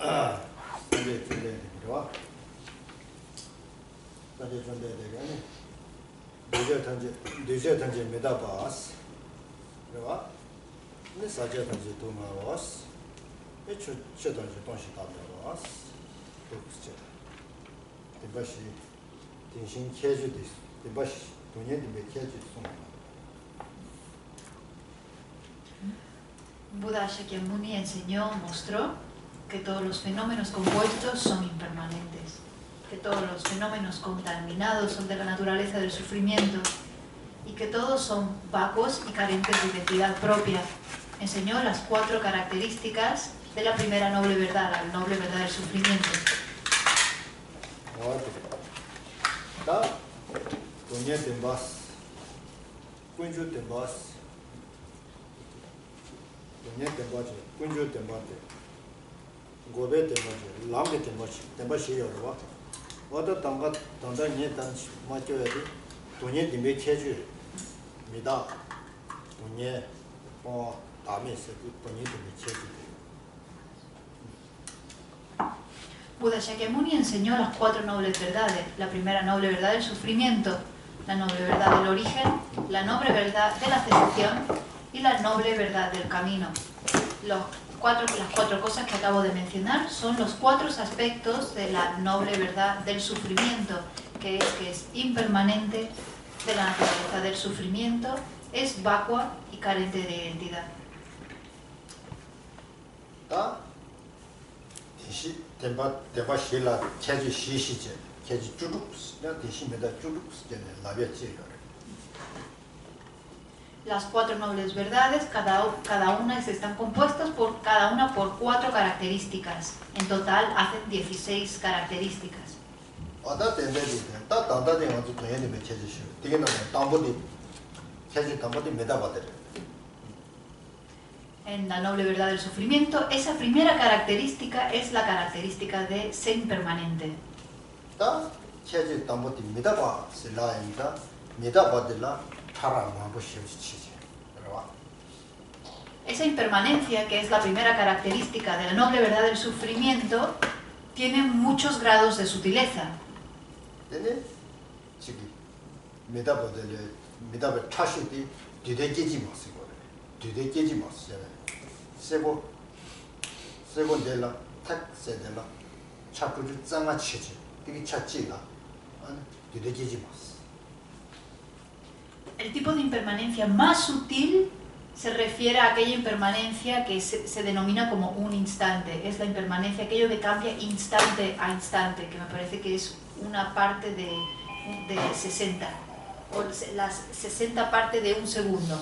산재 준비해야 되기로 산재 준비해야 되겠네. 뇌제 단지 메다바스 그래와 근데 사제 단지 도마와스 애초 최단지 동시 답변와스 독스제 대바시 대신 캐주디 대바시 돈이 몇 캐주 송 Buda Shakyamuni enseñó, mostró que todos los fenómenos compuestos son impermanentes, que todos los fenómenos contaminados son de la naturaleza del sufrimiento y que todos son vacuos y carentes de identidad propia. Enseñó las 4 características de la primera noble verdad, la noble verdad del sufrimiento. 군주 템바데 고베 템바데 람게 템바시 요르와 와다 당가 당다 니단 마죠야데 돈이 dimbe 체주 미다 돈이 다메스 돈이 dimbe 체주. Buda Shakyamuni enseñó las 4 nobles verdades, la primera noble verdad del sufrimiento, la noble verdad del origen, la noble verdad de la cesación y la noble verdad del camino. Las 4 cosas que acabo de mencionar son los 4 aspectos de la noble verdad del sufrimiento, que es impermanente, de la naturaleza del sufrimiento, es vacua y carente de identidad. Las 4 nobles verdades, cada una están compuestas cada una por 4 características. En total hacen 16 características. En la noble verdad del sufrimiento, esa primera característica es la característica de ser impermanente. Esa impermanencia, que es la primera característica de la noble verdad del sufrimiento, tiene muchos grados de sutileza. El tipo de impermanencia más sutil se refiere a aquella impermanencia que se denomina como un instante. Es la impermanencia, aquello que cambia instante a instante, que me parece que es una parte de 60, o las 60 partes de un segundo.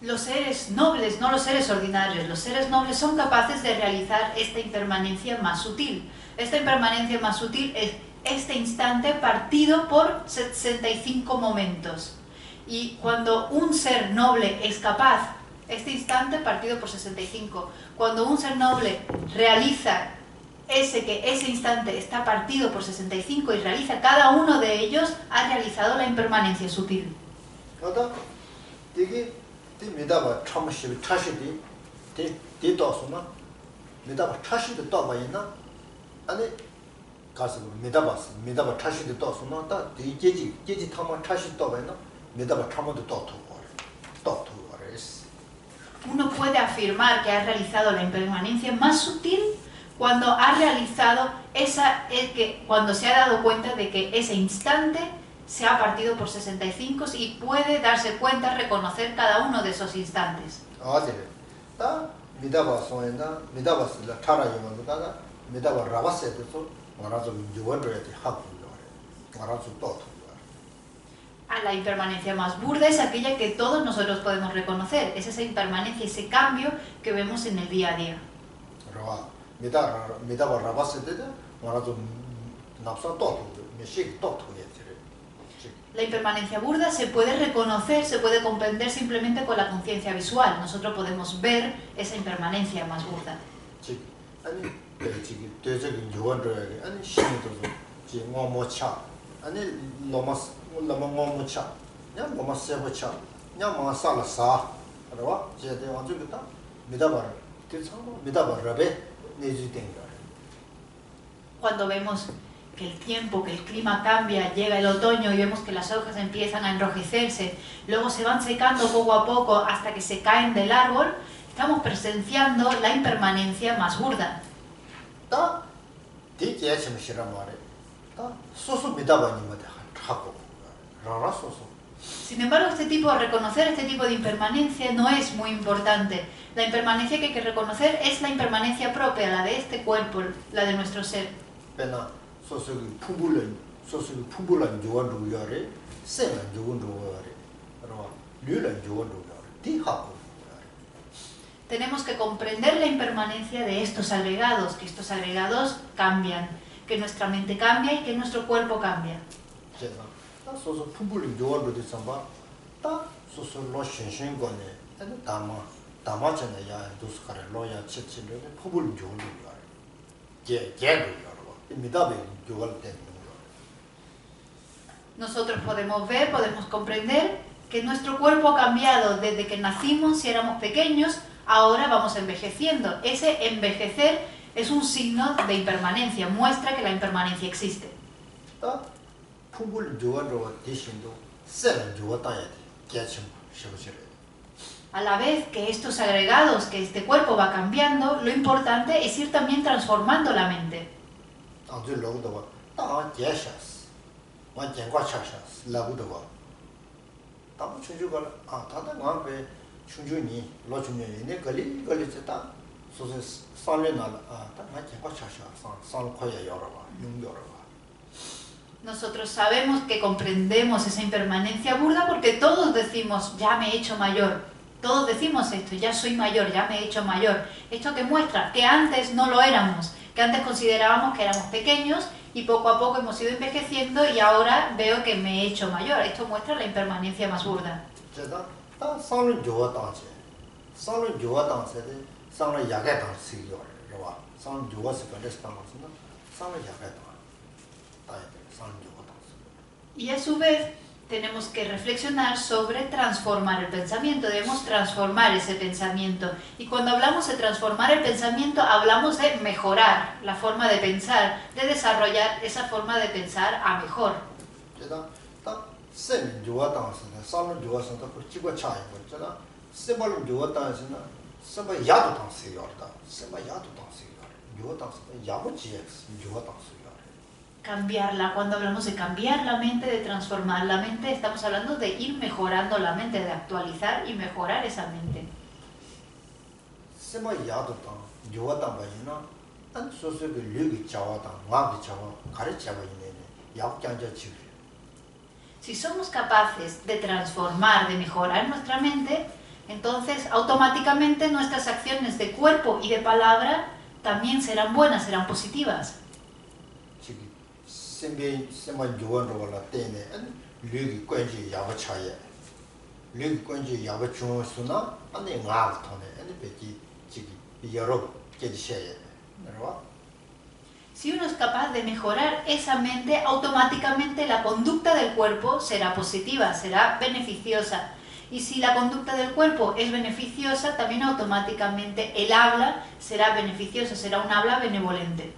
Los seres nobles, no los seres ordinarios, los seres nobles son capaces de realizar esta impermanencia más sutil. Esta impermanencia más sutil es este instante partido por 65 momentos. Y cuando un ser noble es capaz, este instante partido por 65, cuando un ser noble realiza ese instante está partido por 65 y realiza cada uno de ellos, ha realizado la impermanencia sutil. Uno puede afirmar que ha realizado la impermanencia más sutil cuando ha realizado cuando se ha dado cuenta de que ese instante se ha partido por 65 y puede darse cuenta, reconocer cada uno de esos instantes. A la impermanencia más burda es aquella que todos nosotros podemos reconocer, es esa impermanencia, ese cambio que vemos en el día a día. La impermanencia burda se puede reconocer, se puede comprender simplemente con la conciencia visual. Nosotros podemos ver esa impermanencia más burda. Cuando vemos que el tiempo, que el clima cambia, llega el otoño y vemos que las hojas empiezan a enrojecerse, luego se van secando poco a poco hasta que se caen del árbol, estamos presenciando la impermanencia más burda. Sin embargo, reconocer este tipo de impermanencia no es muy importante. La impermanencia que hay que reconocer es la impermanencia propia, la de este cuerpo, la de nuestro ser. Tenemos que comprender la impermanencia de estos agregados, que estos agregados cambian, que nuestra mente cambia y que nuestro cuerpo cambia. Nosotros podemos ver, podemos comprender que nuestro cuerpo ha cambiado desde que nacimos, si éramos pequeños, ahora vamos envejeciendo. Ese envejecer es un signo de impermanencia, muestra que la impermanencia existe. A la vez que estos agregados, que este cuerpo va cambiando, lo importante es ir también transformando la mente. Nosotros sabemos que comprendemos esa impermanencia burda porque todos decimos, ya me he hecho mayor. Todos decimos esto, ya soy mayor, ya me he hecho mayor. Esto que muestra que antes no lo éramos, que antes considerábamos que éramos pequeños y poco a poco hemos ido envejeciendo y ahora veo que me he hecho mayor. Esto muestra la impermanencia más burda. Y a su vez tenemos que reflexionar sobre transformar el pensamiento, debemos transformar ese pensamiento. Y cuando hablamos de transformar el pensamiento, hablamos de mejorar la forma de pensar, de desarrollar esa forma de pensar a mejor. Cambiarla, cuando hablamos de cambiar la mente, de transformar la mente, estamos hablando de ir mejorando la mente, de actualizar y mejorar esa mente. Si somos capaces de transformar, de mejorar nuestra mente, entonces automáticamente nuestras acciones de cuerpo y de palabra también serán buenas, serán positivas. Si uno es capaz de mejorar esa mente, automáticamente la conducta del cuerpo será positiva, será beneficiosa. Y si la conducta del cuerpo es beneficiosa, también automáticamente el habla será beneficiosa, será un habla benevolente.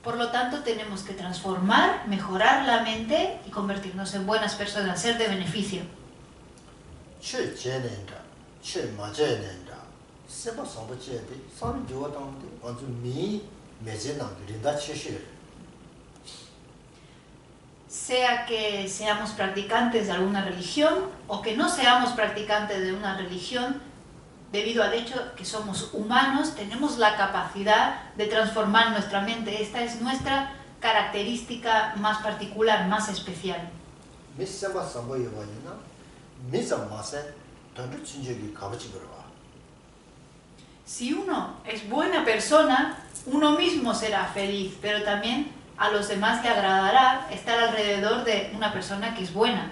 Por lo tanto, tenemos que transformar, mejorar la mente y convertirnos en buenas personas, ser de beneficio. Sea que seamos practicantes de alguna religión o que no seamos practicantes de una religión, debido al hecho que somos humanos, tenemos la capacidad de transformar nuestra mente. Esta es nuestra característica más particular, más especial. Si uno es buena persona, uno mismo será feliz, pero también a los demás le agradará estar alrededor de una persona que es buena.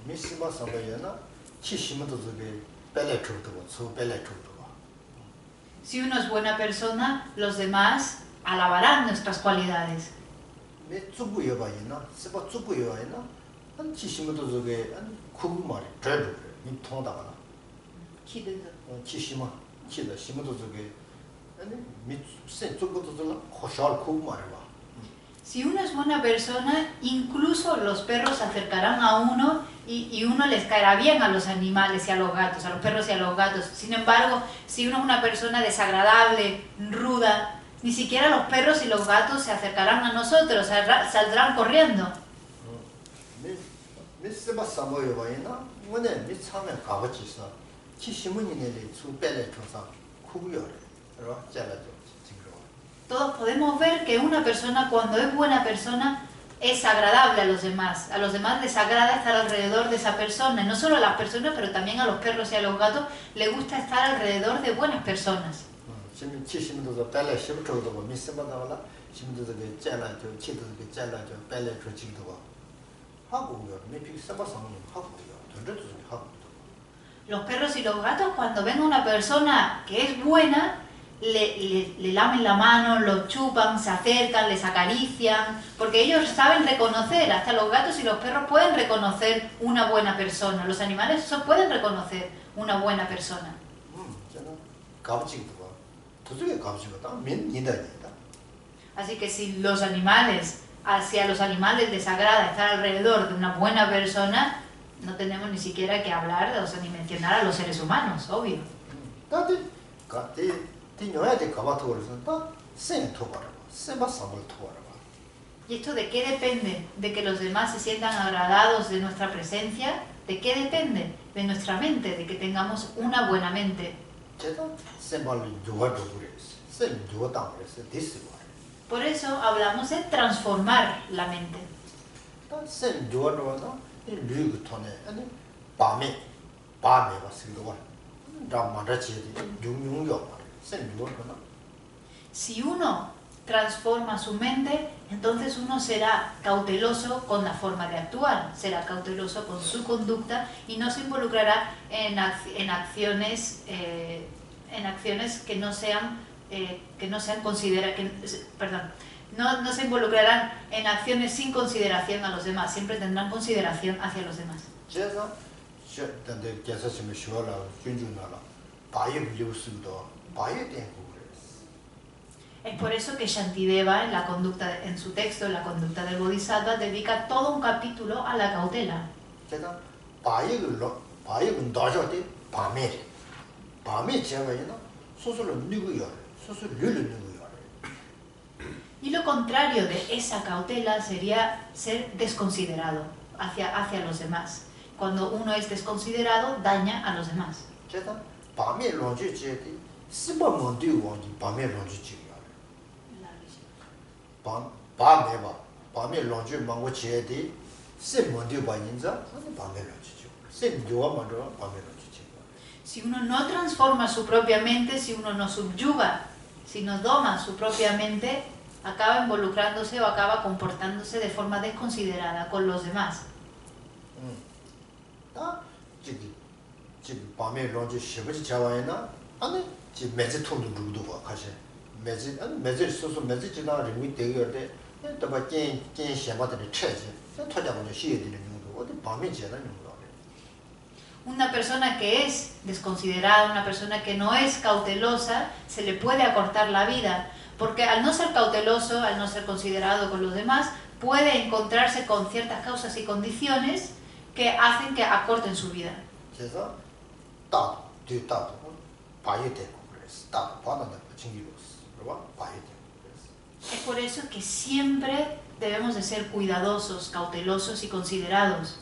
미시마 상가야나 치시면도 저게 빨래 줄도 저 빨래 줄도 Si uno es buena persona, los demás alabarán nuestras cualidades. 매 주부여 봐야나 세바 주부여야나 한 치시면도 저게 한 구구말이 드르 니 통다가나 치시마 치다 시면도 저게 아니 미세 주부도 저라 고샬 구구말이 봐. Si uno es buena persona, incluso los perros se acercarán a uno y uno les caerá bien a los animales y a los gatos, a los perros y a los gatos. Sin embargo, si uno es una persona desagradable, ruda, ni siquiera los perros y los gatos se acercarán a nosotros, saldrán corriendo. 미세바 사모여 봐야나 뭐네 미참에 가버치서 치시문이네 주 빨래 줘서 구구여래. 그러 잘라줘. Todos podemos ver que una persona, cuando es buena persona, es agradable a los demás. A los demás les agrada estar alrededor de esa persona. Y no solo a las personas, pero también a los perros y a los gatos les gusta estar alrededor de buenas personas. Los perros y los gatos, cuando ven a una persona que es buena, le lamen la mano, lo chupan, se acercan, les acarician, porque ellos saben reconocer, hasta los gatos y los perros pueden reconocer una buena persona, los animales pueden reconocer una buena persona. Así que si a los animales les agrada estar alrededor de una buena persona, no tenemos ni siquiera que hablar, o sea, ni mencionar a los seres humanos, obvio. ¿Y esto de qué depende? ¿De que los demás se sientan agradados de nuestra presencia? ¿De qué depende? De nuestra mente, de que tengamos una buena mente. Por eso hablamos de transformar la mente. Si uno transforma su mente, entonces uno será cauteloso con la forma de actuar, será cauteloso con su conducta y no se involucrará en acciones que no sean no se involucrarán en acciones sin consideración a los demás, siempre tendrán consideración hacia los demás. Es por eso que Shantideva, en su texto, en la conducta del Bodhisattva, dedica todo un capítulo a la cautela. Y lo contrario de esa cautela sería ser desconsiderado hacia los demás. Cuando uno es desconsiderado, daña a los demás. Si uno no transforma su propia mente, si uno no subyuga, si no doma su propia mente, acaba involucrándose o acaba comportándose de forma desconsiderada con los demás. Una persona que es desconsiderada, una persona que no es cautelosa, se le puede acortar la vida, porque al no ser cauteloso, al no ser considerado con los demás, puede encontrarse con ciertas causas y condiciones que hacen que acorten su vida. Es por eso que siempre debemos de ser cuidadosos, cautelosos y considerados.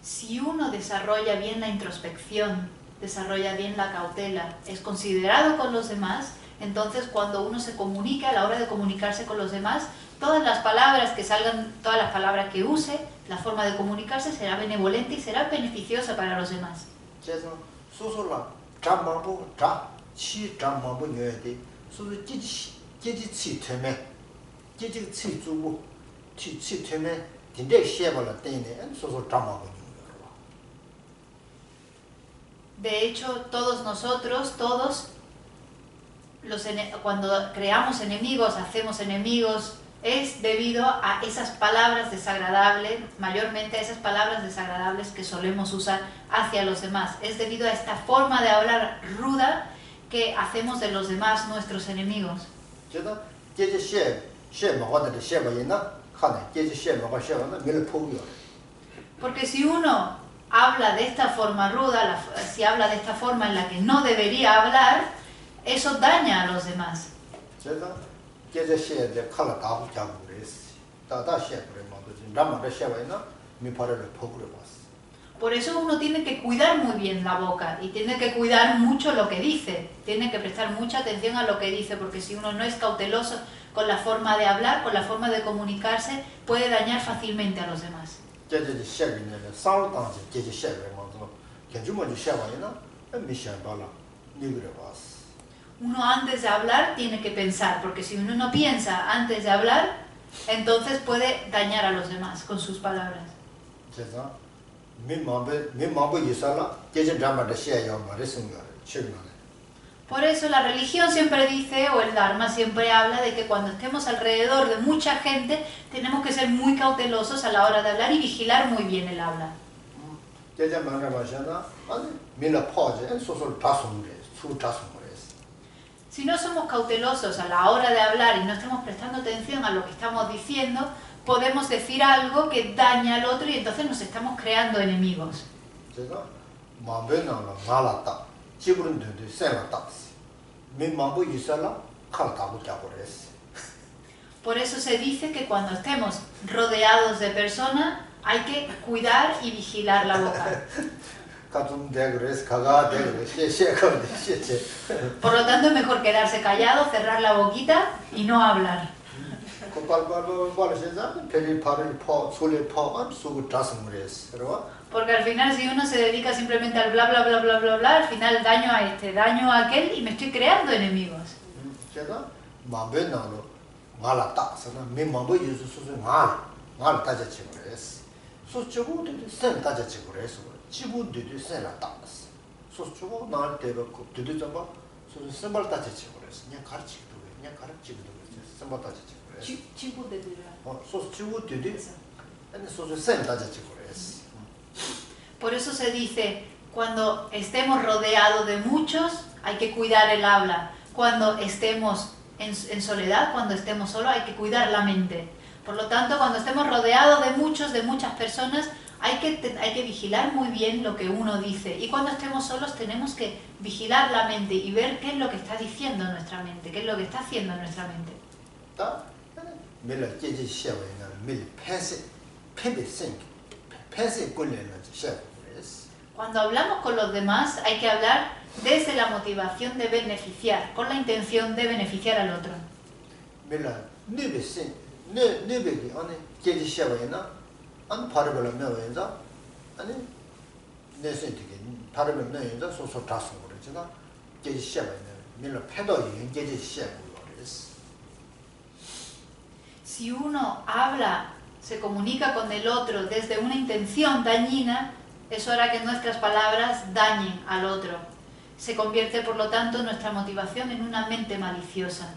Si uno desarrolla bien la introspección, desarrolla bien la cautela, es considerado con los demás, Entonces, cuando uno se comunica, a la hora de comunicarse con los demás, todas las palabras que salgan, todas las palabras que use, la forma de comunicarse será benevolente y será beneficiosa para los demás. 그래서 소소라 잠망부 자치 잠망부 녀에데 소소 지지 때문에 지지 주고 치 때문에 딘데 셰발라 때네 소소 잠망부 De hecho, todos nosotros, cuando creamos enemigos, hacemos enemigos, es debido a esas palabras desagradables, mayormente a esas palabras desagradables que solemos usar hacia los demás. Es debido a esta forma de hablar ruda que hacemos de los demás nuestros enemigos. Porque si uno habla de esta forma ruda, si habla de esta forma en la que no debería hablar, eso daña a los demás. Por eso uno tiene que cuidar muy bien la boca y tiene que cuidar mucho lo que dice, tiene que prestar mucha atención a lo que dice, porque si uno no es cauteloso con la forma de hablar, con la forma de comunicarse, puede dañar fácilmente a los demás. Uno antes de hablar tiene que pensar, porque si uno no piensa antes de hablar, entonces puede dañar a los demás con sus palabras. Por eso la religión siempre dice, o el Dharma siempre habla de que cuando estemos alrededor de mucha gente, tenemos que ser muy cautelosos a la hora de hablar y vigilar muy bien el habla. Si no somos cautelosos a la hora de hablar y no estamos prestando atención a lo que estamos diciendo, podemos decir algo que daña al otro y entonces nos estamos creando enemigos. Por eso se dice que cuando estemos rodeados de personas hay que cuidar y vigilar la boca. Por lo tanto es mejor quedarse callado, cerrar la boquita y no hablar. Porque al final si uno se dedica simplemente al bla bla bla bla bla bla, al final daño a este, daño a aquel y me estoy creando enemigos. Por eso se dice, cuando estemos rodeados de muchos, hay que cuidar el habla. Cuando estemos en soledad, cuando estemos solos, hay que cuidar la mente. Por lo tanto, cuando estemos rodeados de muchas personas, hay que vigilar muy bien lo que uno dice. Y cuando estemos solos, tenemos que vigilar la mente y ver qué es lo que está diciendo nuestra mente, qué es lo que está haciendo nuestra mente. Cuando hablamos con los demás, hay que hablar desde la motivación de beneficiar, con la intención de beneficiar al otro. Si uno habla, se comunica con el otro desde una intención dañina, eso hará que nuestras palabras dañen al otro. Se convierte, por lo tanto, nuestra motivación en una mente maliciosa.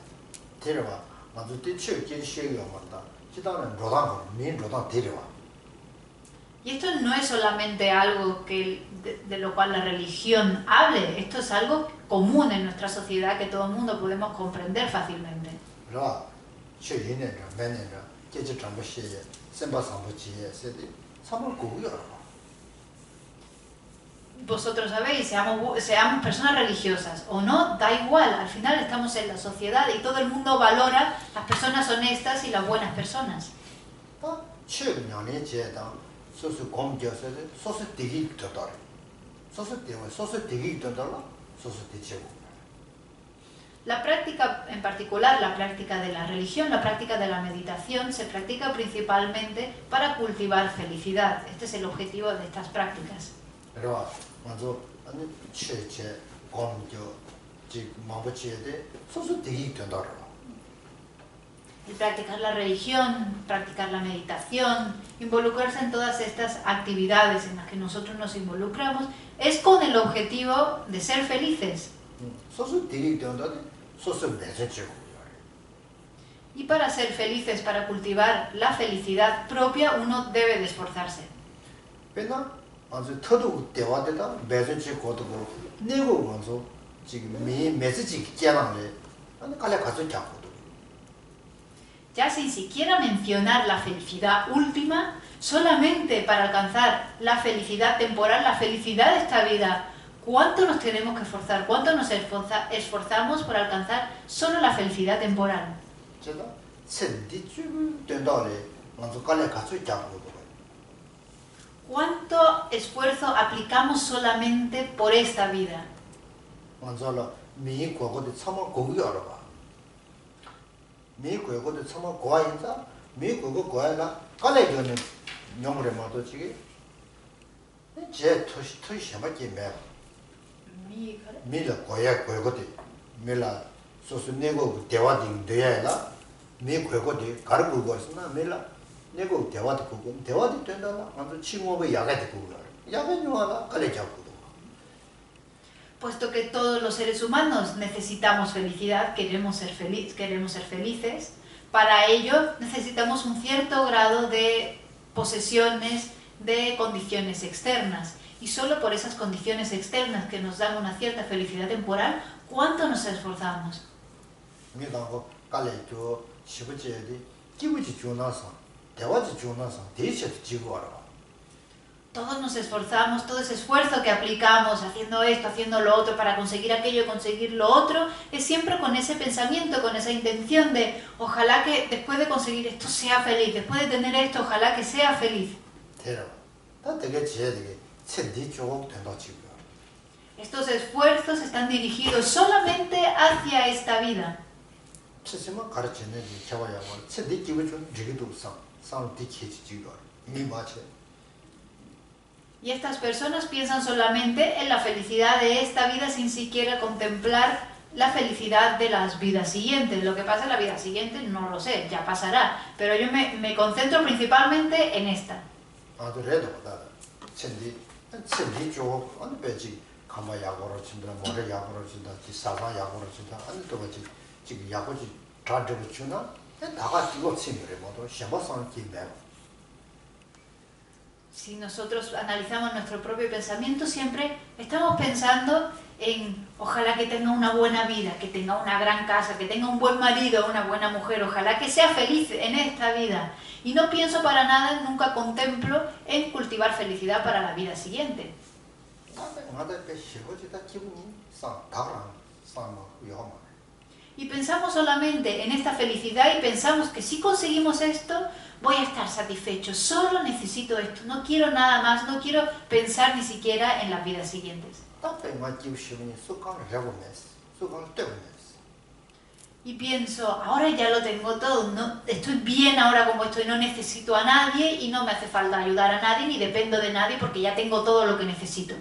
Y esto no es solamente algo de lo cual la religión hable, esto es algo común en nuestra sociedad que todo el mundo podemos comprender fácilmente. Vosotros sabéis, seamos personas religiosas o no, da igual, al final estamos en la sociedad y todo el mundo valora las personas honestas y las buenas personas. La práctica, en particular la práctica de la religión, la práctica de la meditación, se practica principalmente para cultivar felicidad. Este es el objetivo de estas prácticas. 그래와 먼저 아니 최제 공교 즉 마부치에 소소 되게 된다라. El practicar la religión, practicar la meditación, involucrarse en todas estas actividades en las que nosotros nos involucramos, es con el objetivo de ser felices. 소소 되게 된다데 소소 매제지고. Y para ser felices, para cultivar la felicidad propia, uno debe de esforzarse. 왜냐? 아주 터도 대화되다 매제지고도 내고 먼저 지금 미 매제지 깨나네. 아니 갈래 가서 잡고도. Ya sin siquiera mencionar la felicidad última, solamente para alcanzar la felicidad temporal, la felicidad de esta vida, ¿cuánto nos tenemos que esforzar? ¿Cuánto nos esforzamos por alcanzar solo la felicidad temporal? 제가 천디줄 된다래. 먼저 갈래 가서 잡고도. ¿Cuánto esfuerzo aplicamos solamente por esta vida? 먼저라 미 고고도 참아 고기 알아봐. 미 고고도 참아 고아인자 미 고고 고아라 갈래 저는 영물에 맞도 지기 제 토시 해맞게 매 미라 고야 고고도 밀라 소수 내고 대화딩 돼야라 미 고고도 가르고 거스나 밀라 내고 대화도 그거 대화도 된다나 먼저 친구가 야가도 그거 야가 요하라 갈래 잡고 Puesto que todos los seres humanos necesitamos felicidad, queremos ser felices, para ello necesitamos un cierto grado de posesiones, de condiciones externas. Y solo por esas condiciones externas que nos dan una cierta felicidad temporal, ¿cuánto nos esforzamos? Todos nos esforzamos, todo ese esfuerzo que aplicamos haciendo esto, haciendo lo otro, para conseguir aquello y conseguir lo otro, es siempre con ese pensamiento, con esa intención de ojalá que después de conseguir esto sea feliz, después de tener esto, ojalá que sea feliz. Estos esfuerzos están dirigidos solamente hacia esta vida. Y estas personas piensan solamente en la felicidad de esta vida sin siquiera contemplar la felicidad de las vidas siguientes. Lo que pasa en la vida siguiente no lo sé, ya pasará. Pero yo me concentro principalmente en esta. Si nosotros analizamos nuestro propio pensamiento, siempre estamos pensando en ojalá que tenga una buena vida, que tenga una gran casa, que tenga un buen marido, una buena mujer, ojalá que sea feliz en esta vida. Y no pienso para nada, nunca contemplo en cultivar felicidad para la vida siguiente. Y pensamos solamente en esta felicidad y pensamos que si conseguimos esto, voy a estar satisfecho, solo necesito esto, no quiero nada más, no quiero pensar ni siquiera en las vidas siguientes. Y pienso, ahora ya lo tengo todo, no, estoy bien ahora como estoy, no necesito a nadie y no me hace falta ayudar a nadie ni dependo de nadie porque ya tengo todo lo que necesito.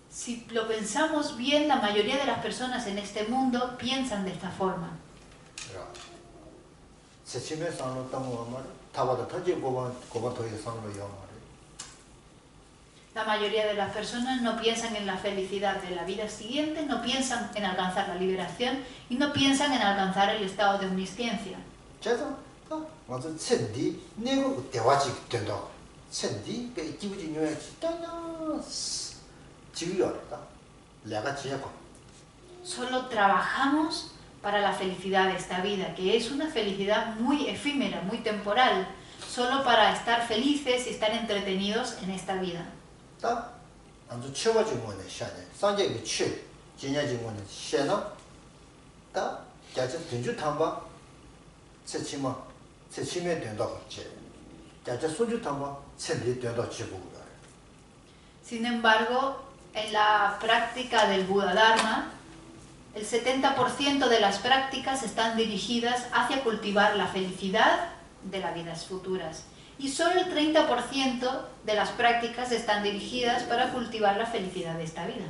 Si lo pensamos bien, la mayoría de las personas en este mundo piensan de esta forma. La mayoría de las personas no piensan en la felicidad de la vida siguiente, no piensan en alcanzar la liberación y no piensan en alcanzar el estado de omnisciencia. Solo trabajamos para la felicidad de esta vida, que es una felicidad muy efímera, muy temporal, solo para estar felices y estar entretenidos en esta vida. Sin embargo, en la práctica del Buda Dharma, el 70% de las prácticas están dirigidas hacia cultivar la felicidad de las vidas futuras. Y solo el 30% de las prácticas están dirigidas para cultivar la felicidad de esta vida.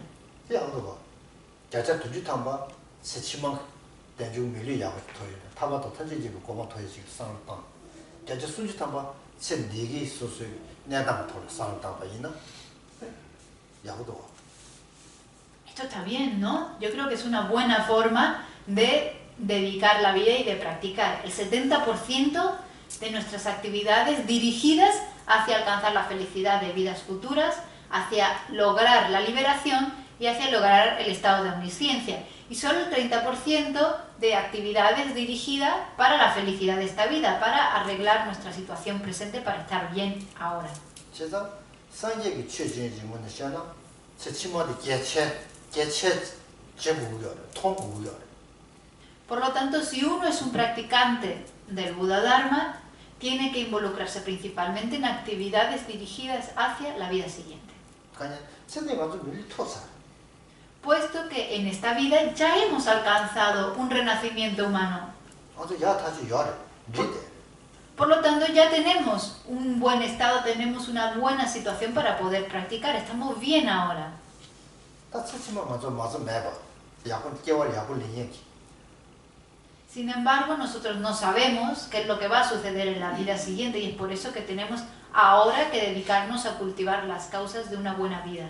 Esto está bien, ¿no? Yo creo que es una buena forma de dedicar la vida y de practicar. El 70% de nuestras actividades dirigidas hacia alcanzar la felicidad de vidas futuras, hacia lograr la liberación y hacia lograr el estado de omnisciencia. Y solo el 30% de actividades dirigidas para la felicidad de esta vida, para arreglar nuestra situación presente, para estar bien ahora. Por lo tanto, si uno es un practicante del Buda Dharma, tiene que involucrarse principalmente en actividades dirigidas hacia la vida siguiente. Puesto que en esta vida ya hemos alcanzado un renacimiento humano. Por lo tanto, ya tenemos un buen estado, tenemos una buena situación para poder practicar. Estamos bien ahora. Sin embargo, nosotros no sabemos qué es lo que va a suceder en la vida siguiente y es por eso que tenemos ahora que dedicarnos a cultivar las causas de una buena vida.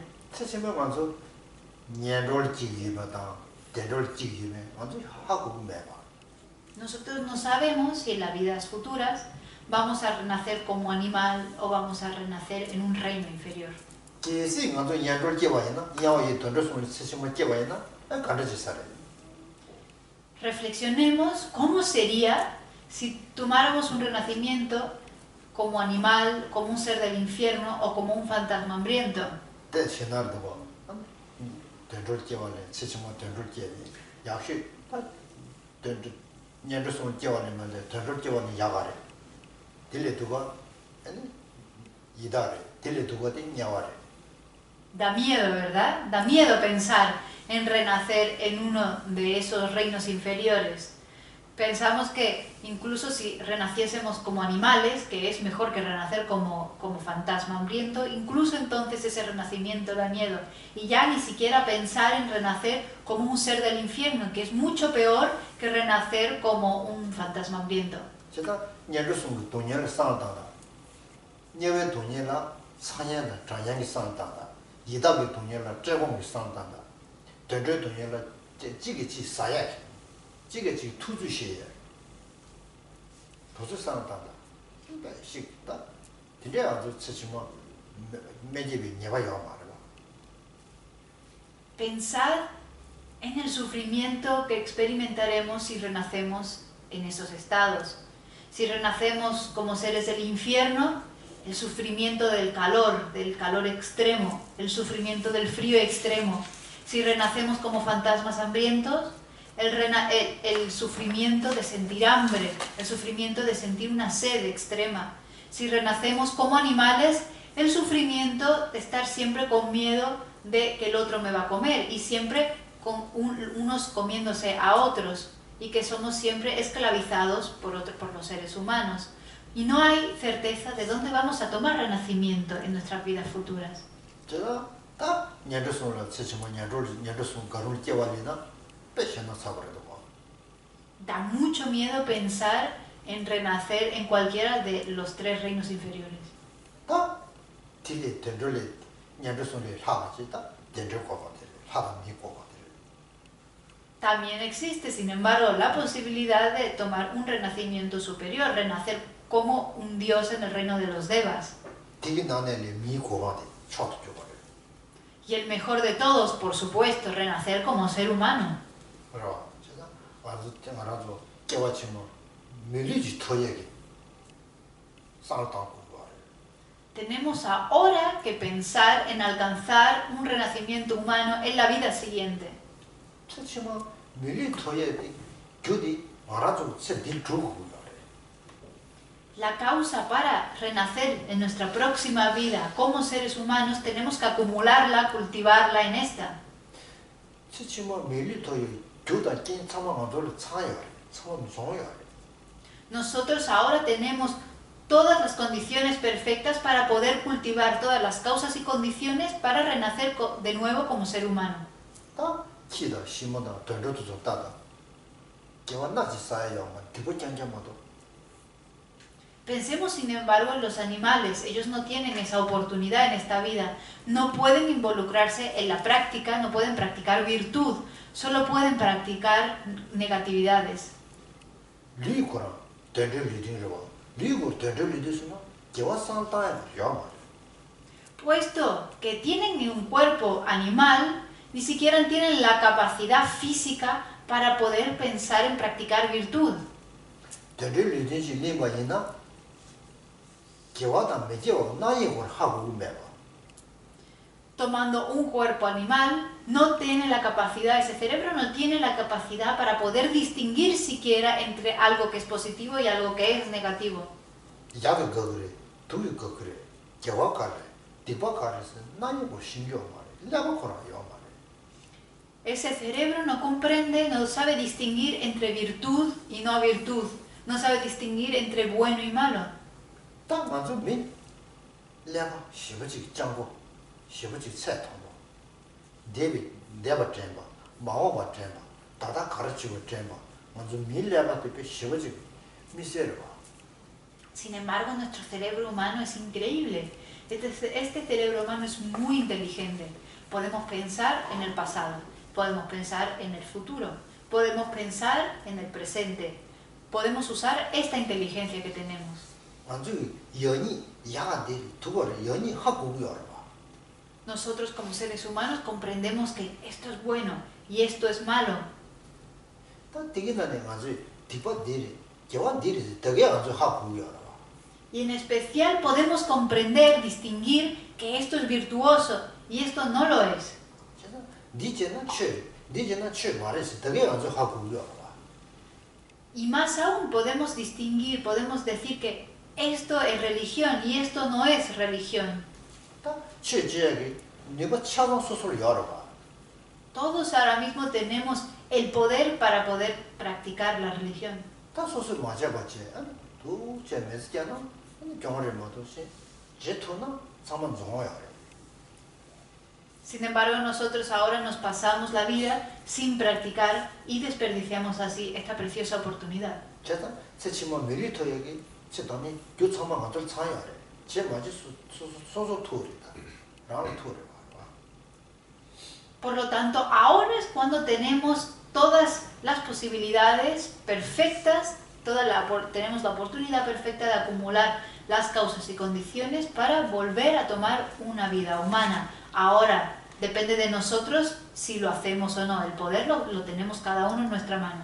Nosotros no sabemos si en las vidas futuras vamos a renacer como animal o vamos a renacer en un reino inferior. Reflexionemos cómo sería si tomáramos un renacimiento como animal, como un ser del infierno o como un fantasma hambriento. Da miedo, ¿verdad? Da miedo pensar en renacer en uno de esos reinos inferiores. Pensamos que incluso si renaciésemos como animales, que es mejor que renacer como fantasma hambriento, incluso entonces ese renacimiento da miedo. Y ya ni siquiera pensar en renacer como un ser del infierno, que es mucho peor que renacer como un fantasma hambriento. Pensad en el sufrimiento que experimentaremos si renacemos en esos estados. Si renacemos como seres del infierno, el sufrimiento del calor extremo, el sufrimiento del frío extremo. Si renacemos como fantasmas hambrientos, el sufrimiento de sentir hambre, el sufrimiento de sentir una sed extrema. Si renacemos como animales, el sufrimiento de estar siempre con miedo de que el otro me va a comer y siempre con unos comiéndose a otros y que somos siempre esclavizados por los seres humanos. Y no hay certeza de dónde vamos a tomar renacimiento en nuestras vidas futuras. Da mucho miedo pensar en renacer en cualquiera de los tres reinos inferiores. También existe, sin embargo, la posibilidad de tomar un renacimiento superior, renacer como un dios en el reino de los Devas. Y el mejor de todos, por supuesto, renacer como ser humano. Tenemos ahora que pensar en alcanzar un renacimiento humano en la vida siguiente. la causa para renacer en nuestra próxima vida como seres humanos, tenemos que acumularla, cultivarla en esta. 치치마 밀리토이 교다 낀 참아가 돌 차야. 참 무서워요. Nosotros ahora tenemos todas las condiciones perfectas para poder cultivar todas las causas y condiciones para renacer de nuevo como ser humano. 다 키다 심어다 던져도 좋다다. 개완나지 쌓여야만 디버짱짱마도. Pensemos sin embargo en los animales, ellos no tienen esa oportunidad en esta vida, no pueden involucrarse en la práctica, no pueden practicar virtud, solo pueden practicar negatividades. 리고라 던져 리딩으로 봐. 리고 던져 리딩스나 개완상 따야 야. Puesto que tienen un cuerpo animal, ni siquiera tienen la capacidad física para poder pensar en practicar virtud. 던져 리딩시 리가 있나? 개와다 매겨 나이고 하고 매봐. Tomando un cuerpo animal, no tiene la capacidad, ese cerebro no tiene la capacidad para poder distinguir siquiera entre algo que es positivo y algo que es negativo. 야가 그래. 두이 그래. 개와 가래. 디바 가래서 나이고 신경 말해. 내가 거라요 말해. Ese cerebro no comprende, no sabe distinguir entre virtud y no virtud, no sabe distinguir entre bueno y malo. 딱 맞아 민. 내가 시버지 장고. 시버지 세통도. 내가 잼바. 마오바 잼바. 다다 가르치고 잼바. 먼저 밀려가 되게 시버지 미세를 봐. Sin embargo, nuestro cerebro humano es increíble. Este cerebro humano es muy inteligente. Podemos pensar en el pasado, podemos pensar en el futuro, podemos pensar en el presente. Podemos usar esta inteligencia que tenemos. Nosotros como seres humanos comprendemos que esto es bueno y esto es malo. Y en especial podemos comprender, distinguir que esto es virtuoso y esto no lo es. Y más aún podemos distinguir, podemos decir que esto es religión y esto no es religión. Todos ahora mismo tenemos el poder para poder practicar la religión. Sin embargo, nosotros ahora nos pasamos la vida sin practicar y desperdiciamos así esta preciosa oportunidad. Por lo tanto, ahora es cuando tenemos todas las posibilidades perfectas, tenemos la oportunidad perfecta de acumular las causas y condiciones para volver a tomar una vida humana. Ahora depende de nosotros si lo hacemos o no. El poder lo tenemos cada uno en nuestra mano.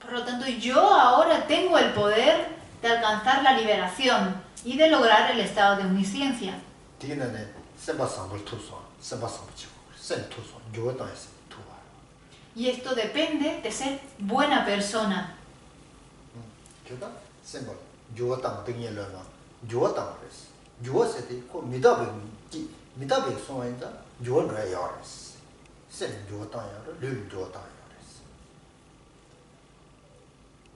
Por lo tanto, yo ahora tengo el poder de alcanzar la liberación y de lograr el estado de omnisciencia. Y esto depende de ser buena persona.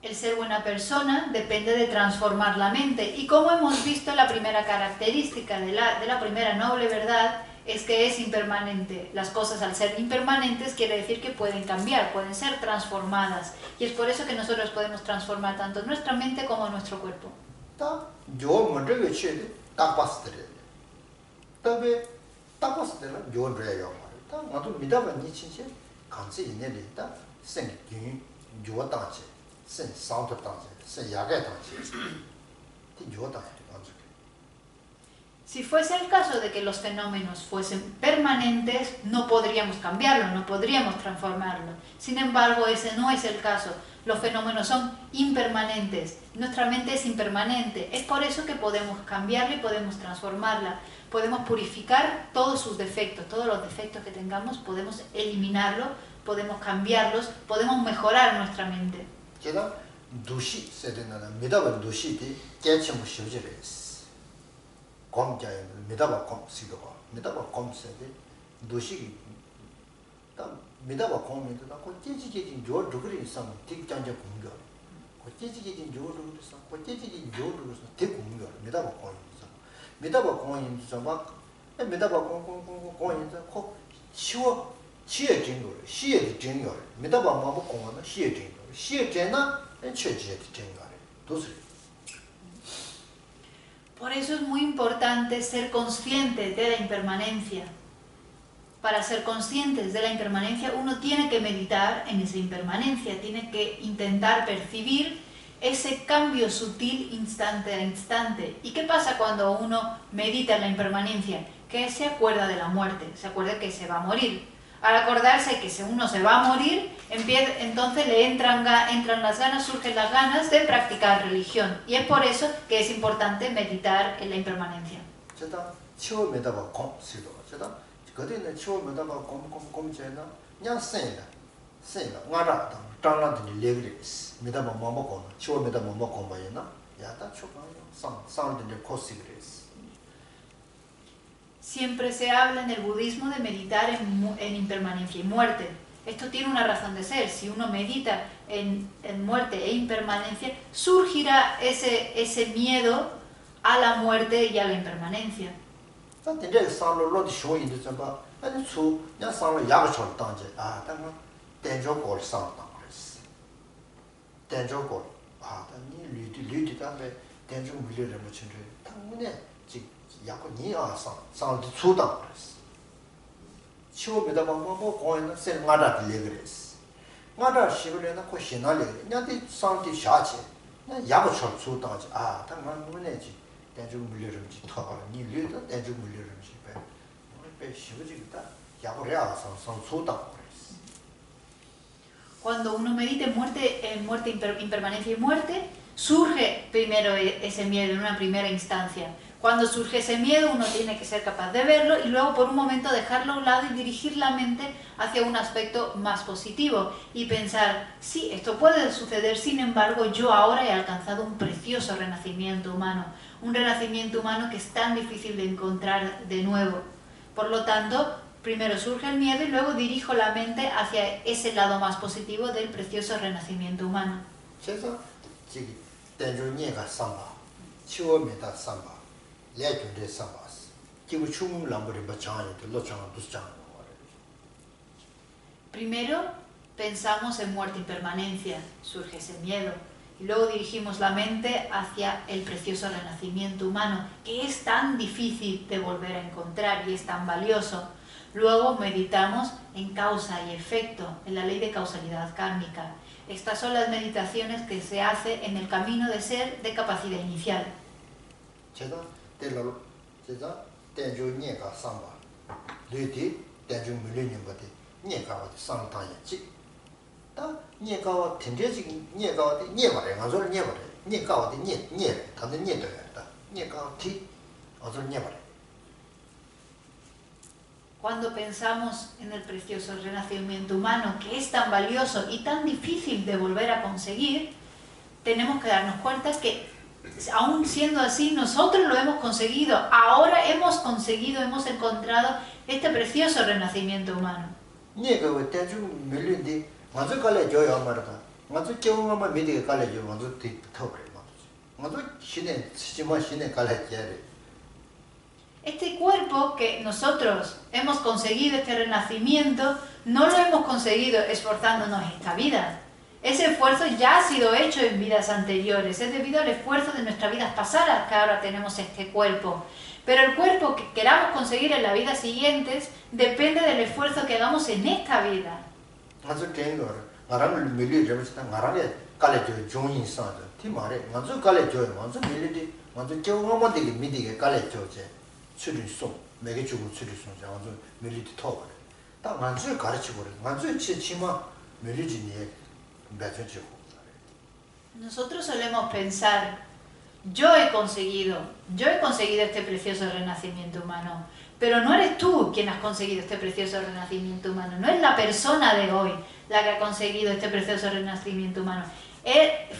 El ser buena persona depende de transformar la mente. Y como hemos visto, la primera característica de la primera noble verdad es que es impermanente. Las cosas, al ser impermanentes, quiere decir que pueden cambiar, pueden ser transformadas. Y es por eso que nosotros podemos transformar tanto nuestra mente como nuestro cuerpo. Si fuese el caso de que los fenómenos fuesen permanentes, no podríamos cambiarlo, no podríamos transformarlo. Sin embargo, ese no es el caso. Los fenómenos son impermanentes. Nuestra mente es impermanente. Es por eso que podemos cambiarla y podemos transformarla. podemos purificar todos sus defectos, todos los defectos que tengamos, podemos eliminarlos, podemos cambiarlos, podemos mejorar nuestra mente. 제가 두시 세대는 미다바 두시디 깨침을 쉬지레스. 검자에 미다바 검시도 미다바 검세데 두시 다 미다바 검인데 다 고찌지지 조 두그리 있어 틱장제 공격. 고찌지지 조 두그리 있어 고찌지지 조 두그리 있어 틱 공격. 미다바 검이죠. 미다바 검인도 막 미다바 검인도 코 쉬워 시에 진거 시에 진거 미다바 마보 공원은 시에 진거 시에 진나 최지에 진거 도스. Por eso es muy importante ser consciente de la impermanencia. Para ser conscientes de la impermanencia uno tiene que meditar en esa impermanencia, tiene que intentar percibir ese cambio sutil instante a instante. ¿Y qué pasa cuando uno medita en la impermanencia? Que se acuerda de la muerte, se acuerda que se va a morir. Al acordarse que uno se va a morir, entonces le entran las ganas, surgen las ganas de practicar religión. Y es por eso que es importante meditar en la impermanencia. Siempre se habla en el budismo de meditar en impermanencia y muerte. Esto tiene una razón de ser. Si uno medita en muerte e impermanencia, surgirá ese miedo a la muerte y a la impermanencia. 야고 니아 상도 추다 그랬어. 치오베다 뭐뭐 고에는 셀 마다 들리그랬어. 마다 시그레나 코 시나리. 냐디 상티 샤치. 냐 야고 쳐 추다지. 아, 당만 문에지. 대중 물려름지 터. 니 류도 대중 물려름지 배. 배 시부지다. 야고래야 상 추다 그랬어. Cuando uno medita en muerte, impermanencia y muerte, surge primero ese miedo en una primera instancia. Cuando surge ese miedo uno tiene que ser capaz de verlo y luego por un momento dejarlo a un lado y dirigir la mente hacia un aspecto más positivo y pensar, sí, esto puede suceder, sin embargo yo ahora he alcanzado un precioso renacimiento humano, un renacimiento humano que es tan difícil de encontrar de nuevo. Por lo tanto, primero surge el miedo y luego dirijo la mente hacia ese lado más positivo del precioso renacimiento humano. Primero pensamos en muerte y permanencia, surge ese miedo, y luego dirigimos la mente hacia el precioso renacimiento humano, que es tan difícil de volver a encontrar y es tan valioso. Luego meditamos en causa y efecto, en la ley de causalidad kármica. Estas son las meditaciones que se hace en el camino de ser de capacidad inicial. Cuando pensamos en el precioso renacimiento humano, que es tan valioso y tan difícil de volver a conseguir, tenemos que darnos cuenta que, aún siendo así, nosotros lo hemos conseguido. Ahora hemos encontrado este precioso renacimiento humano. Este cuerpo que nosotros hemos conseguido, este renacimiento, no lo hemos conseguido esforzándonos esta vida. Ese esfuerzo ya ha sido hecho en vidas anteriores, es debido al esfuerzo de nuestras vidas pasadas que ahora tenemos este cuerpo. Pero el cuerpo que queramos conseguir en las vidas siguientes depende del esfuerzo que hagamos en esta vida. Nosotros solemos pensar yo he conseguido este precioso renacimiento humano, pero no eres tú quien has conseguido este precioso renacimiento humano, no es la persona de hoy la que ha conseguido este precioso renacimiento humano.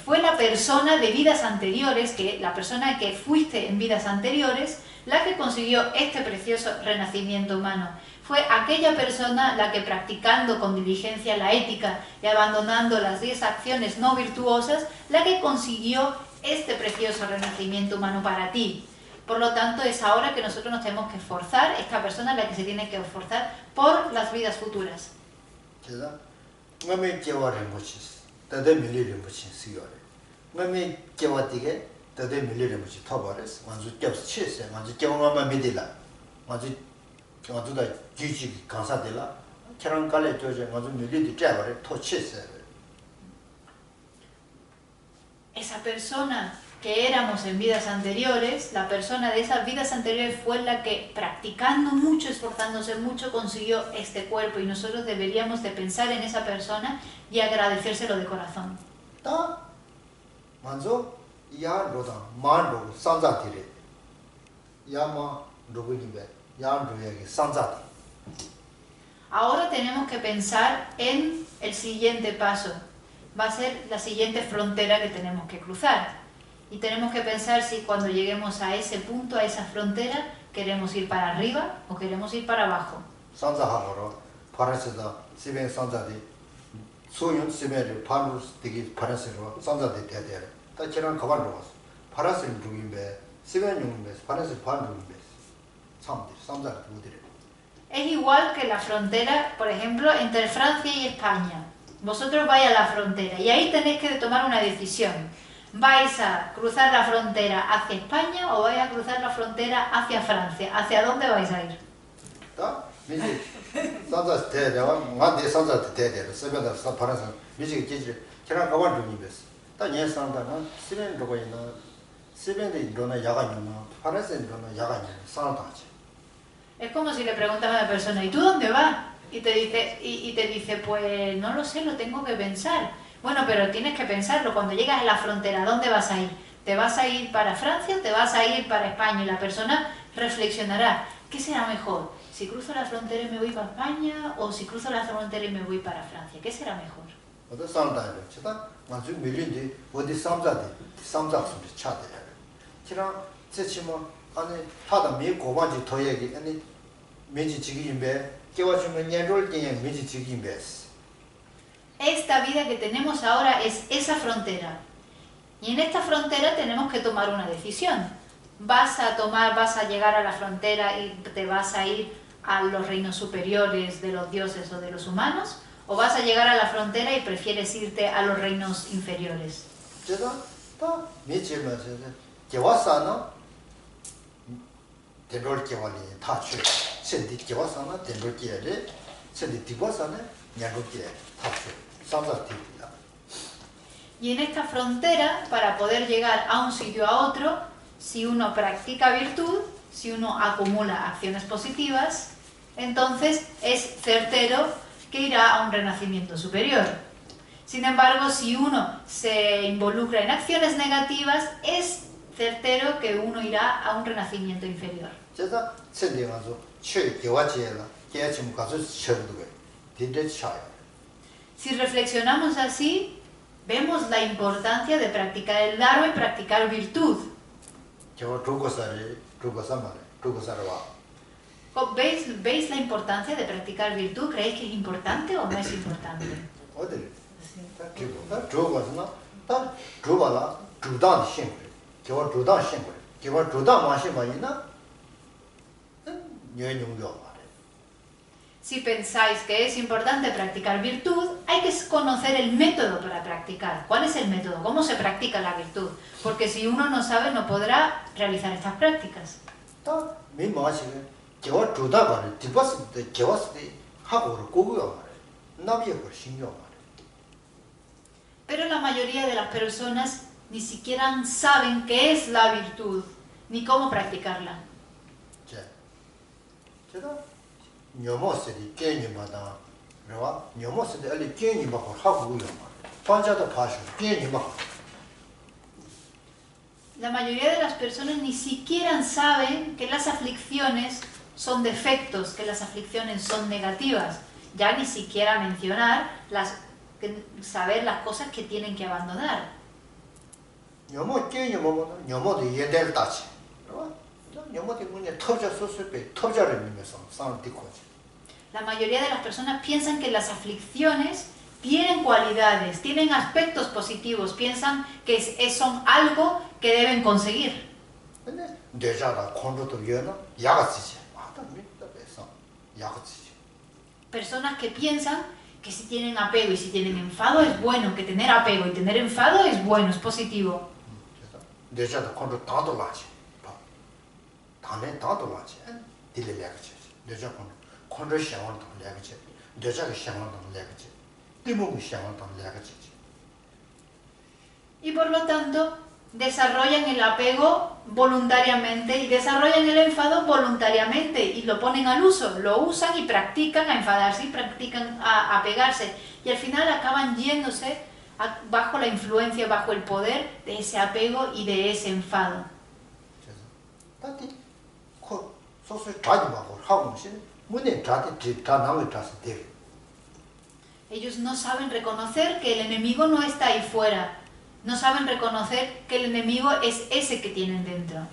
Fue la persona de vidas anteriores, la persona que fuiste en vidas anteriores, la que consiguió este precioso renacimiento humano. Fue aquella persona la que, practicando con diligencia la ética y abandonando las 10 acciones no virtuosas, la que consiguió este precioso renacimiento humano para ti. Por lo tanto, es ahora que nosotros nos tenemos que esforzar, esta persona es la que se tiene que esforzar por las vidas futuras. Tade mili rinpoche siyore. Ngami kewa tige, tade mili rinpoche tabares, nganzu kyabs che se, nganzu kewa ngama midila, nganzu da juji kansa dila, kerang kale joje, nganzu mili di chabare, to che se. Esa persona que éramos en vidas anteriores, la persona de esas vidas anteriores fue la que, practicando mucho, esforzándose mucho, consiguió este cuerpo, y nosotros deberíamos de pensar en esa persona y agradecérselo de corazón. Ahora tenemos que pensar en el siguiente paso. Va a ser la siguiente frontera que tenemos que cruzar. Y tenemos que pensar si cuando lleguemos a ese punto, a esa frontera, queremos ir para arriba o queremos ir para abajo. Es igual que la frontera, por ejemplo, entre Francia y España. Vosotros vais a la frontera y ahí tenéis que tomar una decisión. ¿Vais a cruzar la frontera hacia España o vais a cruzar la frontera hacia Francia? ¿Hacia dónde vais a ir? Es como si le preguntas a una persona, ¿y tú dónde vas? Y te dice, pues no lo sé, lo tengo que pensar. Bueno, pero tienes que pensarlo. Cuando llegas a la frontera, ¿dónde vas a ir? ¿Te vas a ir para Francia o te vas a ir para España? Y la persona reflexionará, ¿qué será mejor? ¿Si cruzo la frontera y me voy para España o si cruzo la frontera y me voy para Francia? ¿Qué será mejor? Esta vida que tenemos ahora es esa frontera. Y en esta frontera tenemos que tomar una decisión. ¿Vas a llegar a la frontera y te vas a ir a los reinos superiores de los dioses o de los humanos? ¿O vas a llegar a la frontera y prefieres irte a los reinos inferiores? Y en esta frontera, para poder llegar a un sitio a otro, si uno practica virtud, si uno acumula acciones positivas, entonces es certero que irá a un renacimiento superior. Sin embargo, si uno se involucra en acciones negativas, es certero que uno irá a un renacimiento inferior. Si reflexionamos así, vemos la importancia de practicar el Dharma y practicar virtud. ¿Veis la importancia de practicar virtud? ¿Creéis que es importante o no es importante? Si pensáis que es importante practicar virtud, hay que conocer el método para practicar. ¿Cuál es el método? ¿Cómo se practica la virtud? Porque si uno no sabe, no podrá realizar estas prácticas. Pero la mayoría de las personas ni siquiera saben qué es la virtud, ni cómo practicarla. La mayoría de las personas ni siquiera saben que las aflicciones son defectos, que las aflicciones son negativas. Ya ni siquiera mencionar saber las cosas que tienen que abandonar. 녀모 깨 녀모는 녀모도 예될 따지. 녀모도 문에 터져 소스베 터져를 미면서 싸움 뒤코지. La mayoría de las personas piensan que las aflicciones tienen cualidades, tienen aspectos positivos, piensan que son algo que deben conseguir. 근데 뇌자가 콘로도 여나 야가지지. 아다 믿다 배서 야가지지. Personas que piensan que si tienen apego y si tienen enfado es bueno, que tener apego y tener enfado es bueno, es positivo. 뇌자도 콘로 다도 라지. 다음에 다도 라지. 딜레 레가지. 뇌자 콘로 샤원도 레가지. 뇌자가 샤원도 레가지. 띠몸이 샤원도 레가지. Y por lo tanto, desarrollan el apego voluntariamente y desarrollan el enfado voluntariamente y lo ponen al uso, lo usan y practican a enfadarse y practican a apegarse y al final acaban yéndose bajo la influencia, bajo el poder de ese apego y de ese enfado. Ellos no saben reconocer que el enemigo no está ahí fuera. No saben reconocer que el enemigo es ese que tienen dentro.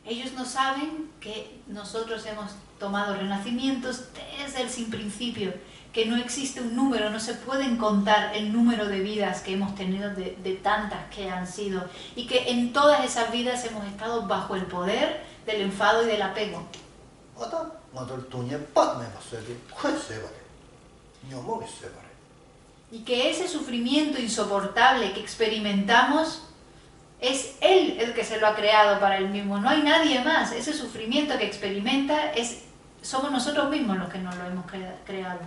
Ellos no saben que nosotros hemos tomado renacimientos desde el sin principio, que no existe un número, no se pueden contar el número de vidas que hemos tenido de tantas que han sido, y que en todas esas vidas hemos estado bajo el poder del enfado y del apego. Y que ese sufrimiento insoportable que experimentamos es Él el que se lo ha creado para Él mismo, no hay nadie más. Ese sufrimiento que experimenta somos nosotros mismos los que nos lo hemos creado.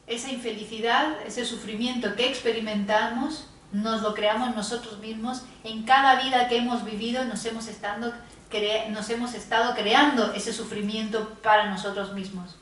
Esa infelicidad, ese sufrimiento que experimentamos, nos lo creamos nosotros mismos. En cada vida que hemos vivido nos hemos estado creando ese sufrimiento para nosotros mismos.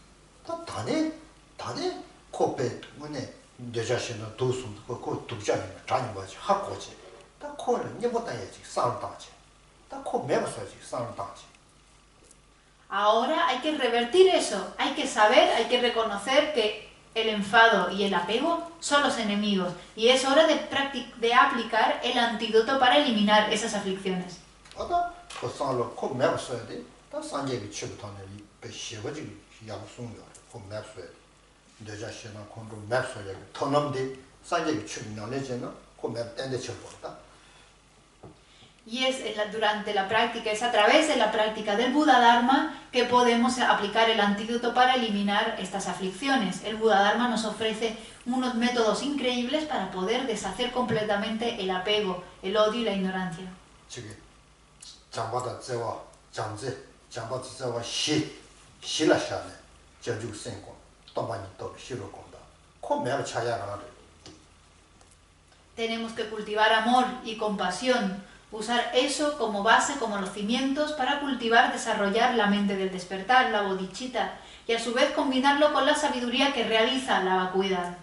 Ahora hay que revertir eso, hay que saber, hay que reconocer que el enfado y el apego son los enemigos y es hora de aplicar el antídoto para eliminar esas aflicciones. Y durante la práctica, es a través de la práctica del Buda Dharma que podemos aplicar el antídoto para eliminar estas aflicciones. El Buda Dharma nos ofrece unos métodos increíbles para poder deshacer completamente el apego, el odio y la ignorancia. Tenemos que cultivar amor y compasión, usar eso como base, como los cimientos para cultivar, desarrollar la mente del despertar, la bodhicitta, y a su vez combinarlo con la sabiduría que realiza la vacuidad.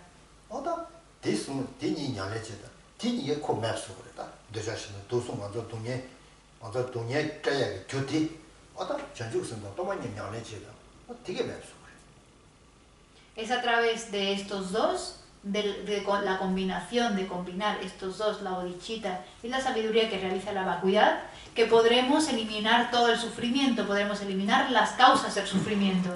Es a través de estos dos, de la combinación, de combinar estos dos, la bodhicitta y la sabiduría que realiza la vacuidad, que podremos eliminar todo el sufrimiento, podremos eliminar las causas del sufrimiento.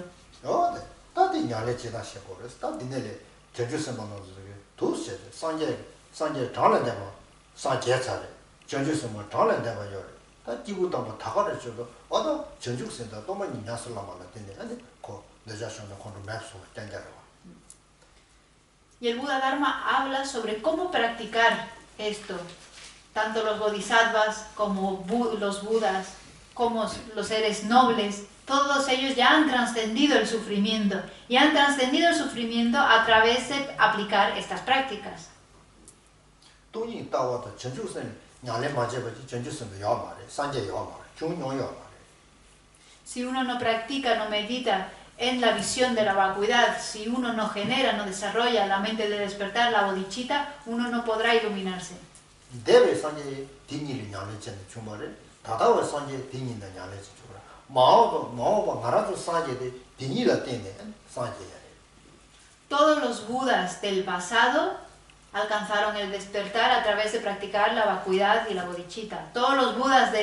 Y el Buda Dharma habla sobre cómo practicar esto. Tanto los bodhisattvas como los budas, como los seres nobles, todos ellos ya han trascendido el sufrimiento y han trascendido el sufrimiento a través de aplicar estas prácticas. Si uno no practica, no medita en la visión de la vacuidad, si uno no genera, no desarrolla la mente de despertar, la bodhicitta, uno no podrá iluminarse. Todos los budas del pasado alcanzaron el despertar a través de practicar la vacuidad y la bodhicitta. Todos los budas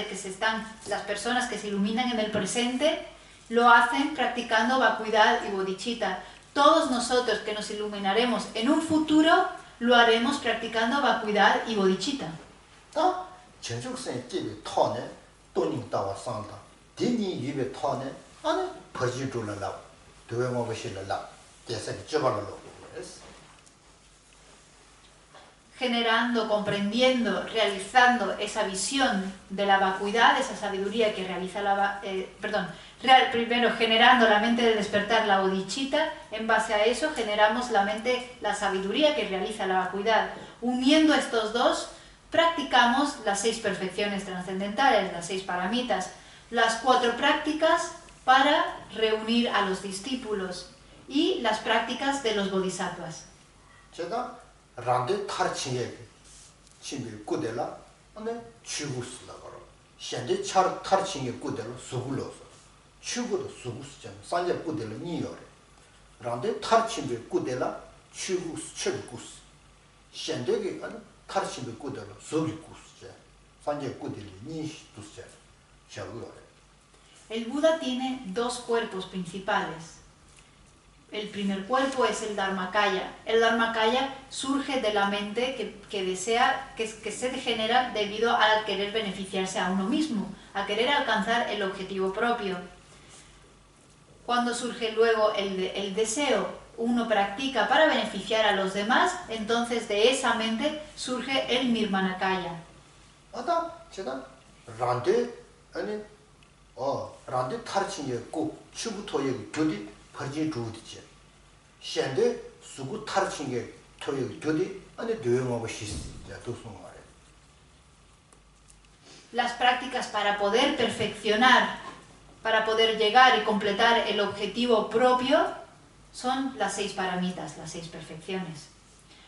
las personas que se iluminan en el presente, lo hacen practicando vacuidad y bodhicitta. Todos nosotros que nos iluminaremos en un futuro, lo haremos practicando vacuidad y bodhicitta. Generando, comprendiendo, realizando esa visión de la vacuidad, esa sabiduría que realiza primero generando la mente de despertar, la bodhicitta, en base a eso generamos la sabiduría que realiza la vacuidad. Uniendo estos dos, practicamos las 6 perfecciones trascendentales, las 6 paramitas, las 4 prácticas para reunir a los discípulos y las prácticas de los bodhisattvas. El Buda tiene 2 cuerpos principales. El primer cuerpo es el Dharmakaya. El Dharmakaya surge de la mente que se genera debido a querer beneficiarse a uno mismo, a querer alcanzar el objetivo propio. Cuando surge luego el deseo, uno practica para beneficiar a los demás, entonces de esa mente surge el Nirmanakaya. Las prácticas para poder perfeccionar, para poder llegar y completar el objetivo propio, son las 6 paramitas, las 6 perfecciones.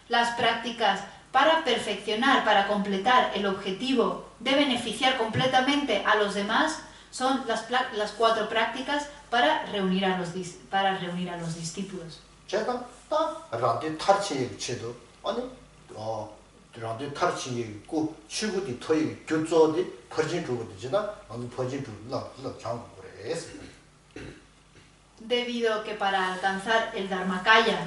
Las prácticas para perfeccionar, para completar el objetivo de beneficiar completamente a los demás, son las 4 prácticas para reunir a los discípulos. Debido a que para alcanzar el Dharmakaya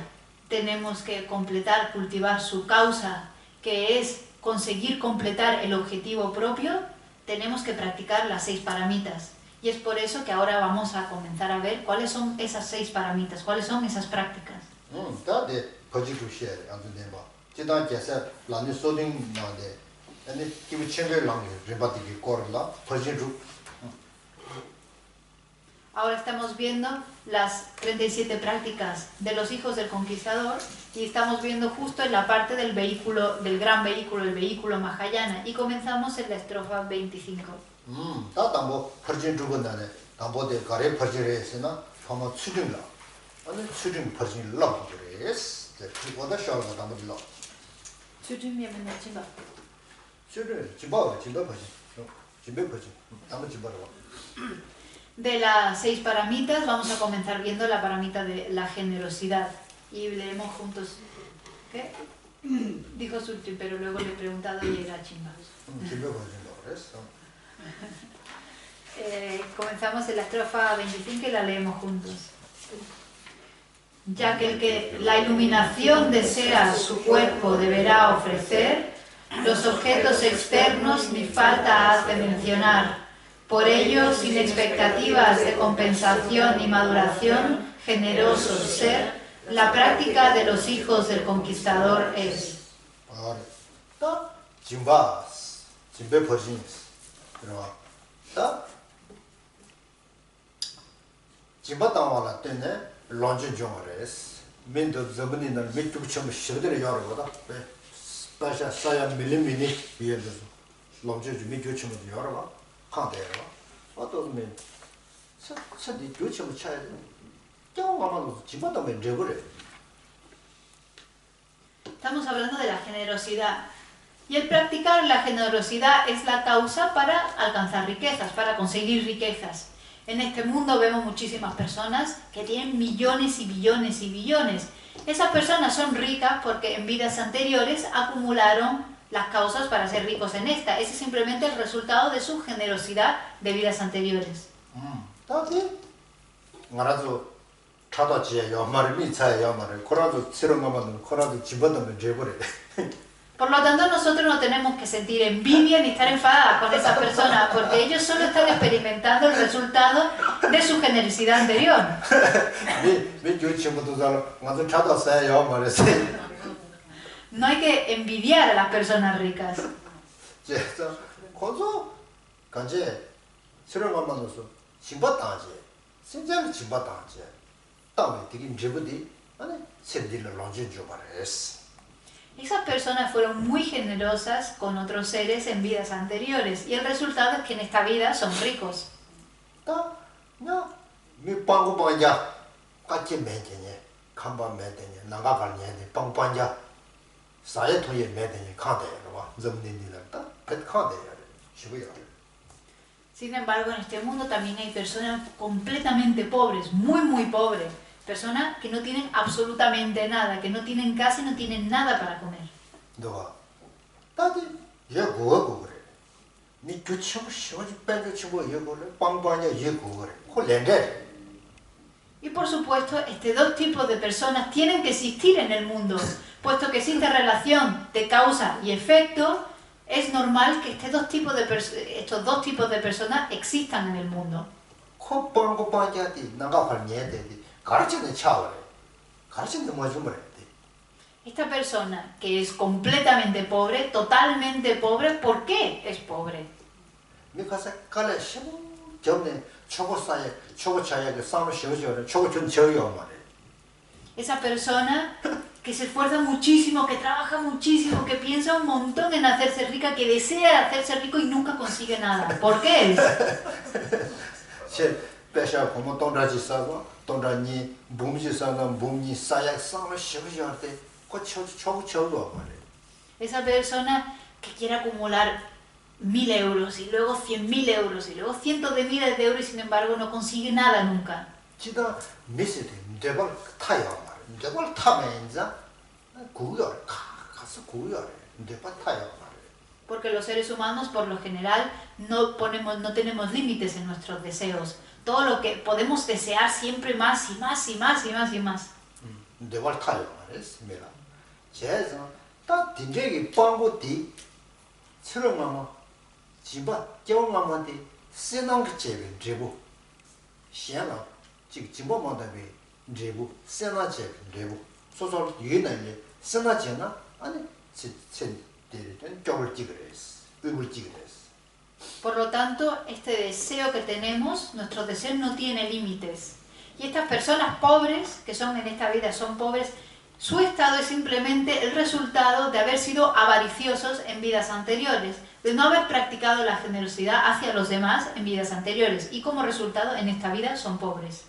tenemos que cultivar su causa, que es conseguir completar el objetivo propio, tenemos que practicar las 6 paramitas. Y es por eso que ahora vamos a comenzar a ver cuáles son esas 6 paramitas, cuáles son esas prácticas. Ahora estamos viendo las 37 prácticas de los hijos del conquistador y estamos viendo justo en la parte del vehículo, del gran vehículo, el vehículo Mahayana, y comenzamos en la estrofa 25. De las 6 paramitas vamos a comenzar viendo la paramita de la generosidad y leemos juntos. ¿Qué? Dijo Sulti, pero luego le he preguntado y era Chimba. Comenzamos en la estrofa 25 y la leemos juntos. Ya que el que la iluminación desea su cuerpo deberá ofrecer, los objetos externos ni falta hace mencionar. Por ello, sin expectativas de compensación ni maduración, generosos ser, la práctica de los hijos del conquistador es. 지바다와라 때네 런쥔 종어레스 민도 저번에는 밑쪽 좀 쉬들이 열어보다 스파샤 사야 밀리미니 비에도 런쥔 좀 밑쪽 좀 열어봐 한대요 어떠면 서디 조금 차야 돼 경험하면서 지바다면 저거래 Estamos hablando de la generosidad. Y el practicar la generosidad es la causa para alcanzar riquezas, para conseguir riquezas. En este mundo vemos muchísimas personas que tienen millones y billones y billones. Esas personas son ricas porque en vidas anteriores acumularon las causas para ser ricos en esta. Ese es simplemente el resultado de su generosidad de vidas anteriores. 따지 말아도 차다지에 연말에 미차에 연말에 코라도 치는 것만 코라도 집어넣으면 돼버려. Por lo tanto, nosotros no tenemos que sentir envidia ni estar enfadadas con esas personas, porque ellos solo están experimentando el resultado de su generosidad anterior. No hay que envidiar a las personas ricas. Esas personas fueron muy generosas con otros seres en vidas anteriores y el resultado es que en esta vida son ricos. Sin embargo, en este mundo también hay personas completamente pobres, muy pobres. Personas que no tienen absolutamente nada, que no tienen casa y no tienen nada para comer. Y por supuesto, estos dos tipos de personas tienen que existir en el mundo, puesto que existe relación de causa y efecto. Es normal que estos dos tipos de personas existan en el mundo. Esta persona que es completamente pobre, totalmente pobre, ¿por qué es pobre? Esa persona que se esfuerza muchísimo, que trabaja muchísimo, que piensa un montón en hacerse rica, que desea hacerse rico y nunca consigue nada. ¿Por qué es? Esa persona que quiere acumular 1000 euros y luego 100.000 euros y luego cientos de miles de euros y sin embargo no consigue nada nunca. Porque los seres humanos por lo general no tenemos límites en nuestros deseos. Todo lo que podemos desear siempre más y más y más y más y más. Por lo tanto, este deseo que tenemos, nuestro deseo no tiene límites. Y estas personas pobres, que son en esta vida son pobres, su estado es simplemente el resultado de haber sido avariciosos en vidas anteriores, de no haber practicado la generosidad hacia los demás en vidas anteriores, y como resultado en esta vida son pobres.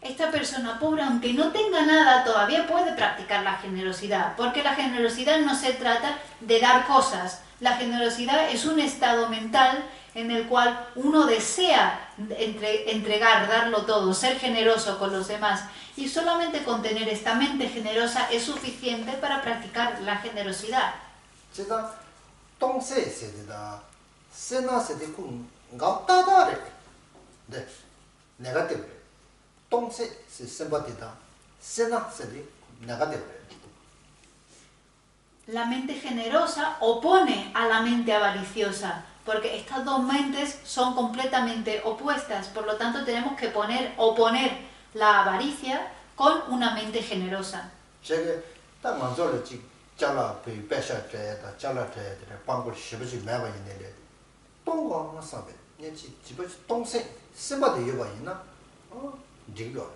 Esta persona pobre, aunque no tenga nada, todavía puede practicar la generosidad, porque la generosidad no se trata de dar cosas. La generosidad es un estado mental en el cual uno desea entregar, darlo todo, ser generoso con los demás. Y solamente con tener esta mente generosa es suficiente para practicar la generosidad. 동세 세대다 세나 세대 군 가다다래 네 내가 때문에 동세 sembatida sena seде 내가 때문에 La mente generosa opone a la mente avariciosa, porque estas dos mentes son completamente opuestas, por lo tanto tenemos que oponer la avaricia con una mente generosa. 제가 딱 먼저를 지 잘라 배 배셔때다 잘라때 방고 시부지 매바 있는데 동거 사베 얘지 집에 동생 sembat이 여봐 있나 digo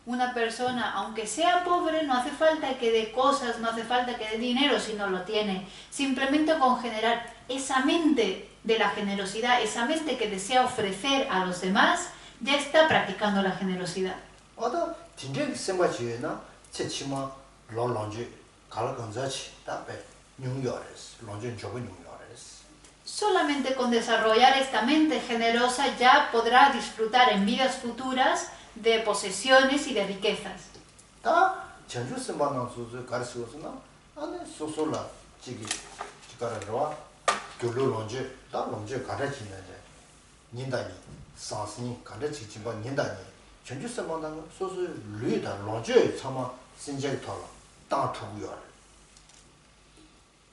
Una persona, aunque sea pobre, no hace falta que dé cosas, no hace falta que dé dinero si no lo tiene. Simplemente con generar esa mente de la generosidad, esa mente que desea ofrecer a los demás, ya está practicando la generosidad. 어다 진짜 sembat이나 체치마 롤lon지 갈건자치 답에 뉴욕에스 lon지 조금 뉴욕에스 Solamente con desarrollar esta mente generosa ya podrá disfrutar en vidas futuras de posesiones y de riquezas. 다 전주 sembat는 소소 가르치고서나 안에 소소라 지기 지가라와 교로 lon지 다 lon지 가르치는데 닌다니 사스니 가르치지바 닌다니 전주 sembat는 소소 류다 lon지 참아 신경 털어 다 투구요.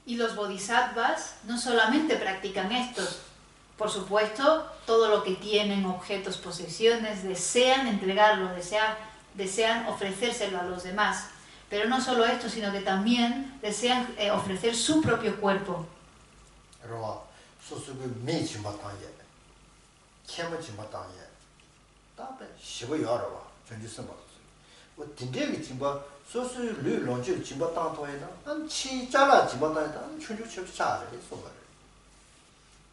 Y los bodhisattvas no solamente practican estos, por supuesto, todo lo que tienen, objetos, posesiones, desean entregarlo, desean ofrecérselo a los demás. Pero no solo esto, sino que también desean ofrecer su propio cuerpo.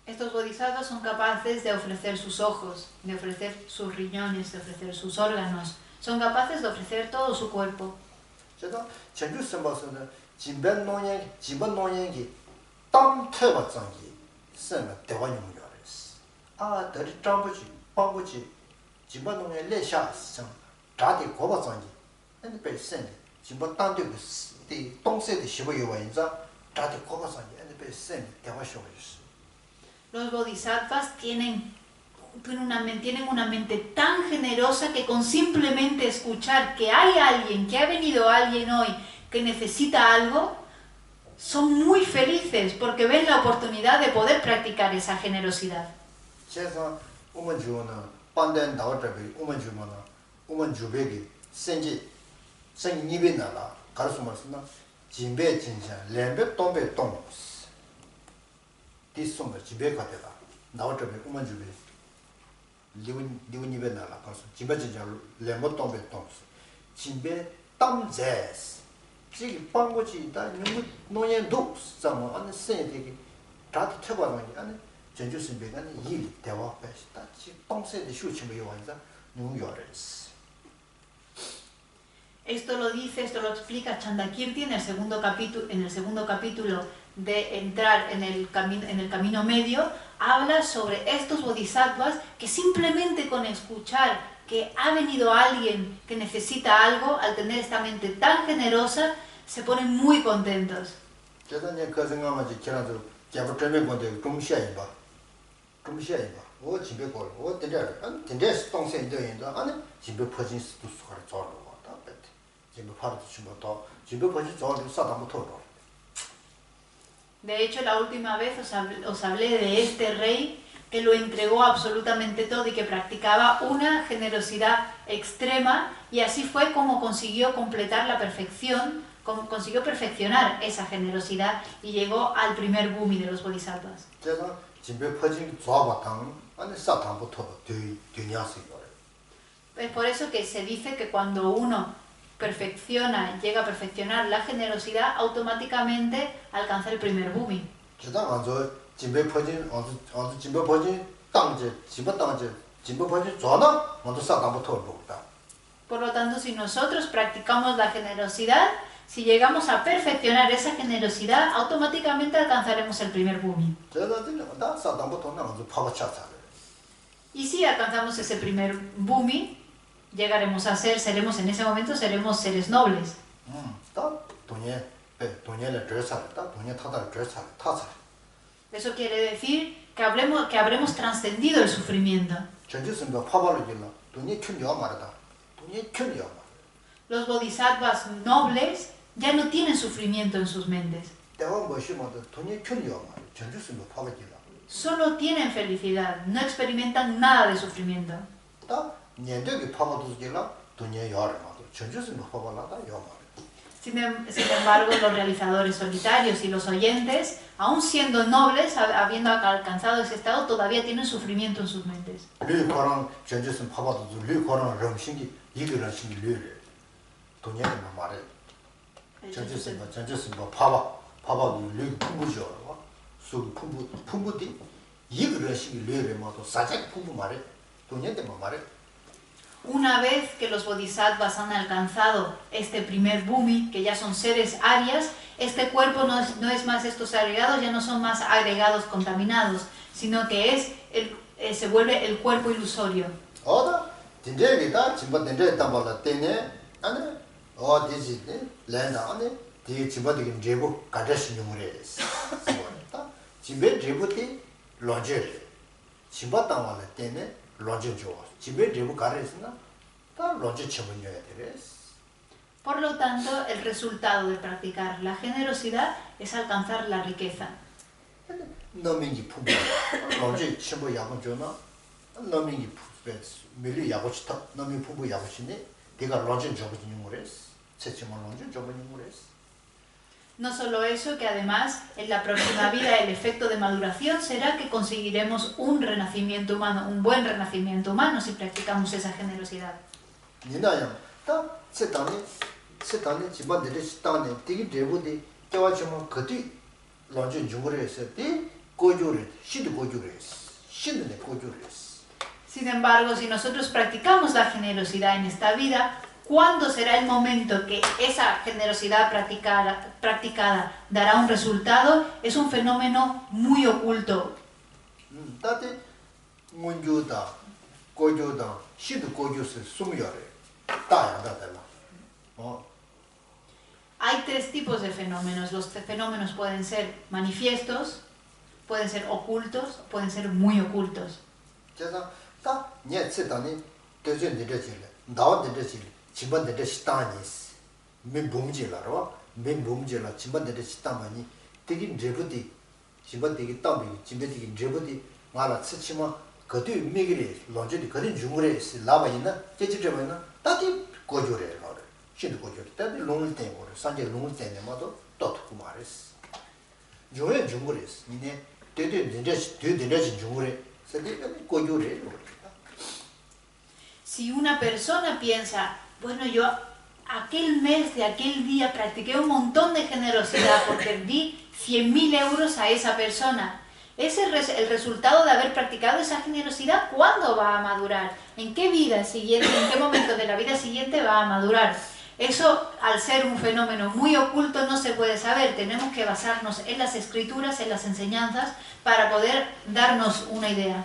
Estos bodhisattvas son capaces de ofrecer sus ojos, de ofrecer sus riñones, de ofrecer sus órganos. Son capaces de ofrecer todo su cuerpo. Los bodhisattvas tienen una mente tan generosa que con simplemente escuchar que hay alguien, que ha venido alguien hoy que necesita algo, son muy felices porque ven la oportunidad de poder practicar esa generosidad. Esto lo explica Chandakirti en el segundo capítulo de entrar en el camino medio. Habla sobre estos bodhisattvas que simplemente con escuchar que ha venido alguien que necesita algo, al tener esta mente tan generosa, se ponen muy contentos. De hecho, la última vez os hablé de este rey que lo entregó absolutamente todo y que practicaba una generosidad extrema, y así fue como consiguió completar la perfección, consiguió perfeccionar esa generosidad y llegó al primer bhumi de los bodhisattvas. Es por eso que se dice que cuando uno llega a perfeccionar la generosidad, automáticamente alcanza el primer bhumi. Por lo tanto, si nosotros practicamos la generosidad, si llegamos a perfeccionar esa generosidad, automáticamente alcanzaremos el primer bhumi. Y si alcanzamos ese primer bhumi, seremos en ese momento seres nobles. 돈이를 드렸다. 돈이 타다를 드렸다. 타사. Eso quiere decir que habremos trascendido el sufrimiento. 전주선도 파발을 길러. 돈이 춘여 말이다. 돈이 춘여 말. Los bodhisattvas nobles ya no tienen sufrimiento en sus mentes. 대원 뭐시면도 돈이 춘여 말. 전주선도 파발 길러. Solo tienen felicidad, no experimentan nada de sufrimiento. 다 년적이 파발도 길러. 돈이 여를 말도. 전주선도 파발하다 여 말. Sin embargo, los realizadores solitarios y los oyentes, aun siendo nobles, habiendo alcanzado ese estado, todavía tienen sufrimiento en sus mentes. 류거랑 전주선 파발도 류거랑 럼신기 이거랑 신기 류래. 돈이 말해. 전주선 뭐 파발도 류 풍부죠. 수 풍부디 이거랑 신기 류래 뭐도 사적 풍부 말해. 돈이 때문에 말해. Una vez que los bodhisattvas han alcanzado este primer bhumi, que ya son seres arias, este cuerpo no es más estos agregados, ya no son más agregados contaminados, sino que se vuelve el cuerpo ilusorio. 어다 진짜리다 진바 된데 담발라 때네 아니 어디지 랜다 아니 디 진바디 제보 가르신 용으로 쓰고다 진베 제보티 런제 진바 담발라 때네 런제 줘 진베 제보 가르스나 다 런제 쳐본여야 되레. Por lo tanto, el resultado de practicar la generosidad es alcanzar la riqueza. 너민기 품부 런제 쳐보 야고 줘나 너민기 품베스 밀리 야고 치타 너민 품부 야고 치네 내가 런제 줘보지 용으로 세치만 런제 줘보지 용으로. No solo eso, que además en la próxima vida el efecto de maduración será que conseguiremos un renacimiento humano, un buen renacimiento humano si practicamos esa generosidad. 니나야 다 세단에 집안들이 시단에 되게 대부디 깨와지면 그뒤 런전 중거를 했을 때 고조를 시도 고조를 했어. 신의 고조를 했어. Sin embargo, si nosotros practicamos la generosidad en esta vida, ¿cuándo será el momento que esa generosidad practicada dará un resultado? Es un fenómeno muy oculto. 다들 문주다 고조다 시도 고조스 숨여래. 다야다들라. Hay tres tipos de fenómenos. Los fenómenos pueden ser manifiestos, pueden ser ocultos, pueden ser muy ocultos. 그래서 다 녀세단이 되전들지래. 나와들지래. 집안들이 시단이스. 맨 봄지라로 맨 봄지라 집안들이 시단만이 되게 제부디 집안 되게 땅이 집에 되게 제부디 말아 치치마 그때 미기리 런제디 그런 중물에 라바이나 제지점에는 따디 고조래 라래. 신도 고조래. 따디 롱을 땡고 산제 롱을 땡네 마도 또고 말했어. 요에 중물에서 니네 되게 중물에 세대가 고조래. Si una persona piensa, bueno, yo aquel mes de aquel día practiqué un montón de generosidad porque di 100.000 euros a esa persona. ¿Ese es el resultado de haber practicado esa generosidad? ¿Cuándo va a madurar? ¿En qué vida siguiente, en qué momento de la vida siguiente va a madurar? Eso, al ser un fenómeno muy oculto, no se puede saber. Tenemos que basarnos en las escrituras, en las enseñanzas, para poder darnos una idea.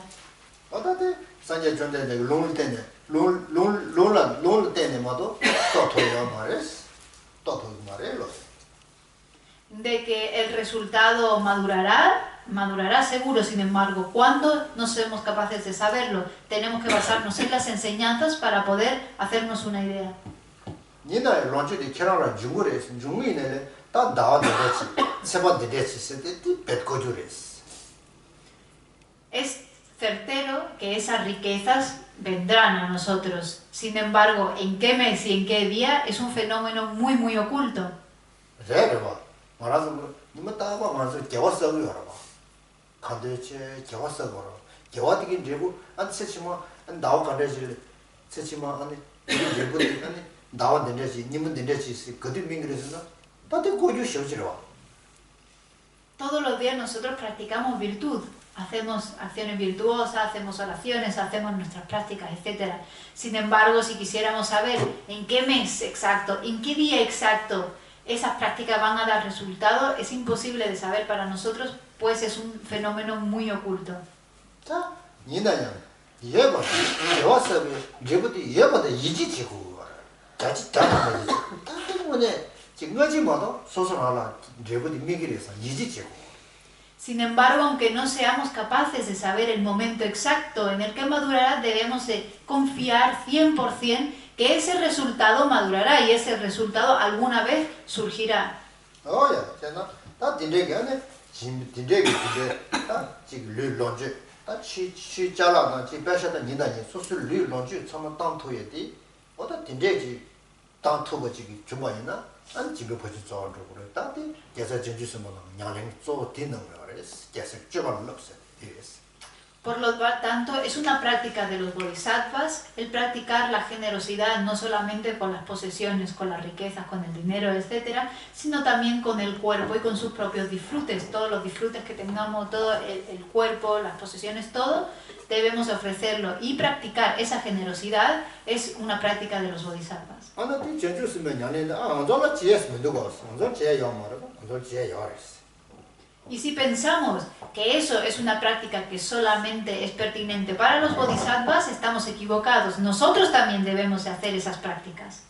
산제 전대에 롱을 때네 롱을 때네 마도 또 토요 말했어. 또 토요 말해로. De que el resultado madurará seguro, sin embargo, ¿cuándo? No somos capaces de saberlo. Tenemos que basarnos en las enseñanzas para poder hacernos una idea. 니나 런치디 캐나라 중국에서 중국인에 다 나와들었지. 세번 되랬지. 뱃고주랬어. Es certero que esas riquezas vendrán a nosotros. Sin embargo, en qué mes y en qué día es un fenómeno muy, muy oculto. 그래봐. 말아서 니만 따봐 말아서 개와서고 열어봐. 간대체 개와서고로. 개와디긴 제부 안 세치마 안 나와 간대지. 세치마 아니 이게 제부 아니 나와 된대지. 님은 된대지. 그들 민그래서나 다들 고주 쉬어지러. Todos los días nosotros practicamos virtud. Hacemos acciones virtuosas, hacemos oraciones, hacemos nuestras prácticas, etc. Sin embargo, si quisiéramos saber en qué mes exacto, en qué día exacto esas prácticas van a dar resultado, es imposible de saber para nosotros, pues es un fenómeno muy oculto. 자, 니나야. 얘봐. 개와서 제부디 얘보다 이지지고. 자지 자지. 때문에 Sin embargo, aunque no seamos capaces de saber el momento exacto en el que madurará, debemos de confiar 100% que ese resultado madurará y ese resultado alguna vez surgirá. Por lo tanto, es una práctica de los bodhisattvas el practicar la generosidad no solamente con las posesiones, con las riquezas, con el dinero, etc., sino también con el cuerpo y con sus propios disfrutes. Todos los disfrutes que tengamos, todo el cuerpo, las posesiones, todo, debemos ofrecerlo. Y practicar esa generosidad es una práctica de los bodhisattvas. Y si pensamos que eso es una práctica que solamente es pertinente para los bodhisattvas, estamos equivocados. Nosotros también debemos de hacer esas prácticas.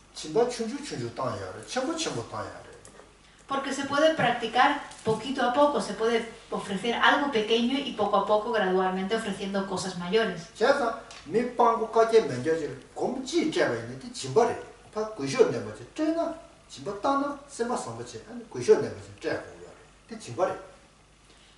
Porque se puede practicar poquito a poco, se puede ofrecer algo pequeño y poco a poco, gradualmente, ofreciendo cosas mayores.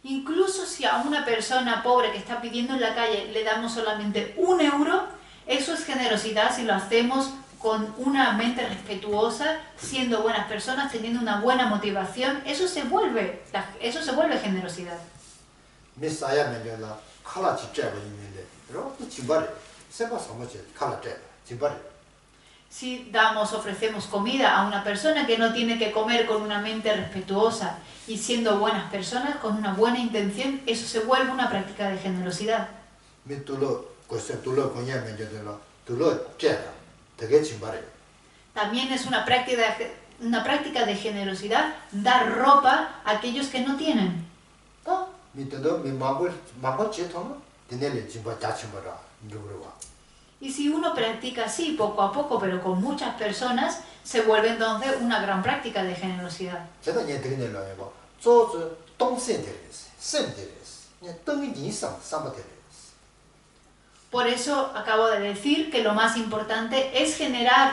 Incluso si a una persona pobre que está pidiendo en la calle le damos solamente 1 euro, eso es generosidad si lo hacemos con una mente respetuosa, siendo buenas personas, teniendo una buena motivación, eso se vuelve generosidad. Si ofrecemos comida a una persona que no tiene que comer con una mente respetuosa y siendo buenas personas, con una buena intención, eso se vuelve una práctica de generosidad. También es una práctica de generosidad dar ropa a aquellos que no tienen. Y si uno practica así, poco a poco, pero con muchas personas, se vuelve entonces una gran práctica de generosidad. Por eso acabo de decir que lo más importante es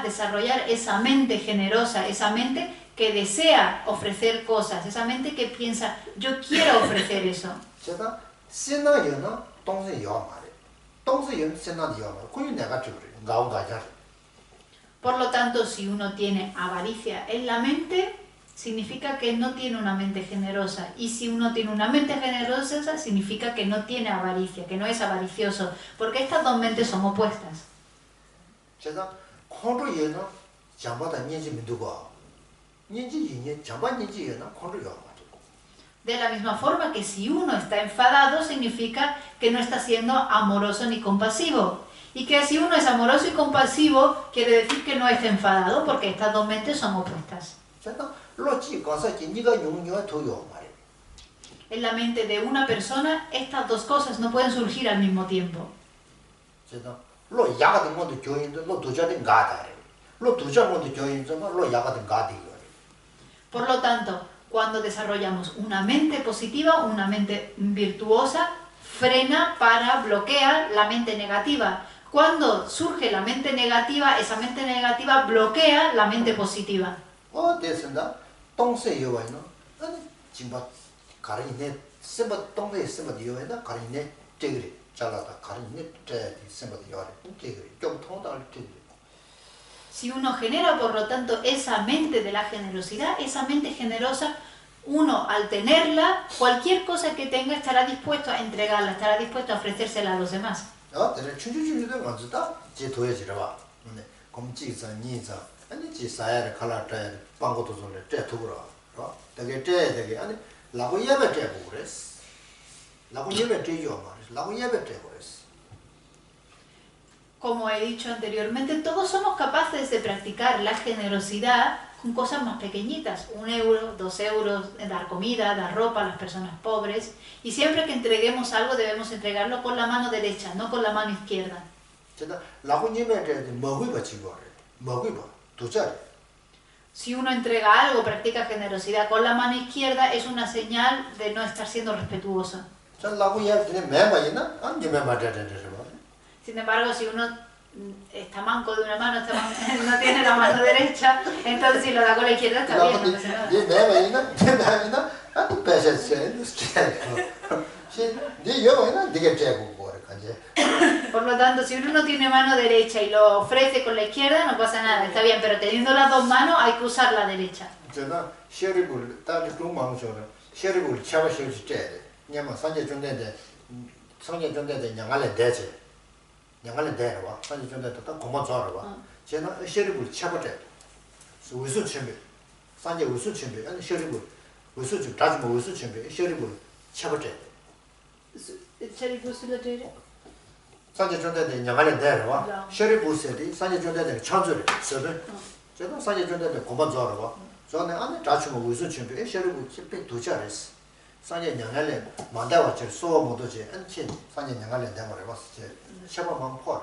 desarrollar esa mente generosa, esa mente que desea ofrecer cosas, esa mente que piensa, yo quiero ofrecer eso. Por lo tanto, si uno tiene avaricia en la mente, significa que no tiene una mente generosa. Y si uno tiene una mente generosa, significa que no tiene avaricia, que no es avaricioso. Porque estas dos mentes son opuestas. De la misma forma que si uno está enfadado, significa que no está siendo amoroso ni compasivo. Y que si uno es amoroso y compasivo, quiere decir que no está enfadado, porque estas dos mentes son opuestas. En la mente de una persona, estas dos cosas no pueden surgir al mismo tiempo. Por lo tanto, cuando desarrollamos una mente positiva, una mente virtuosa, bloquea la mente negativa. Cuando surge la mente negativa, esa mente negativa bloquea la mente positiva. Si uno genera, por lo tanto, esa mente de la generosidad, esa mente generosa, uno al tenerla, cualquier cosa que tenga estará dispuesto a entregarla, estará dispuesto a ofrecérsela a los demás. Como he dicho anteriormente, todos somos capaces de practicar la generosidad con cosas más pequeñitas, 1 euro, 2 euros, dar comida, dar ropa a las personas pobres. Y siempre que entreguemos algo debemos entregarlo con la mano derecha, no con la mano izquierda. Si uno entrega algo, practica generosidad con la mano izquierda, es una señal de no estar siendo respetuoso. Sin embargo, si uno está manco de una mano, no tiene la mano derecha, entonces si lo da con la izquierda está bien, no pasa nada. Por lo tanto, si uno no tiene mano derecha y lo ofrece con la izquierda, no pasa nada, está bien, pero teniendo las dos manos hay que usar la derecha. 산제 존대데 냥알에 대러와 셔리부스디 산제 존대데 창조를 서든 저도 산제 존대데 고만 좋아라고 저는 안에 자치고 위수 준비 셔리부 집에 도착했어 산제 냥알에 만다와 저 소어 모두지 안친 산제 냥알에 대머래 봤어 셔바만 포래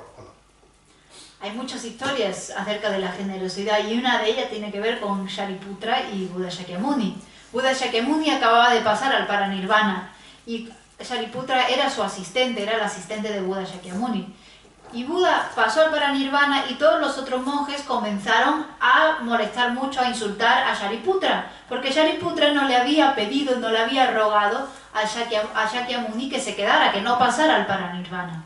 Hay muchas historias acerca de la generosidad y una de ellas tiene que ver con Shariputra y Buda Shakyamuni. Buda Shakyamuni acababa de pasar al Paranirvana y Shariputra era su asistente, era el asistente de Buda Shakyamuni. Y Buda pasó al Paranirvana y todos los otros monjes comenzaron a molestar mucho, a insultar a Shariputra, porque Shariputra no le había pedido, no le había rogado a Shakyamuni que se quedara, que no pasara al Paranirvana.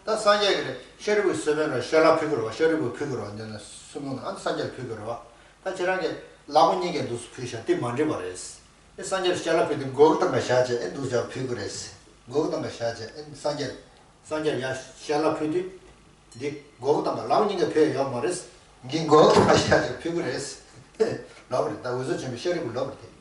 다 산제 그래 셔리부 쓰면은 셔라 피그로 셔리부 피그로 완전 수능 안 산제 피그로 다 저랑게 라군이게 누스 피셔 띠 먼저 버렸어 산제 셔라 피든 고르던 거 샤제 엔두자 피그레스 고르던 거 샤제 산제 야 셔라 피디 디 고르던 거 라군이게 피요 버렸어 긴 고르던 거 샤제 피그레스 라브다 우즈 좀 셔리부 라브디.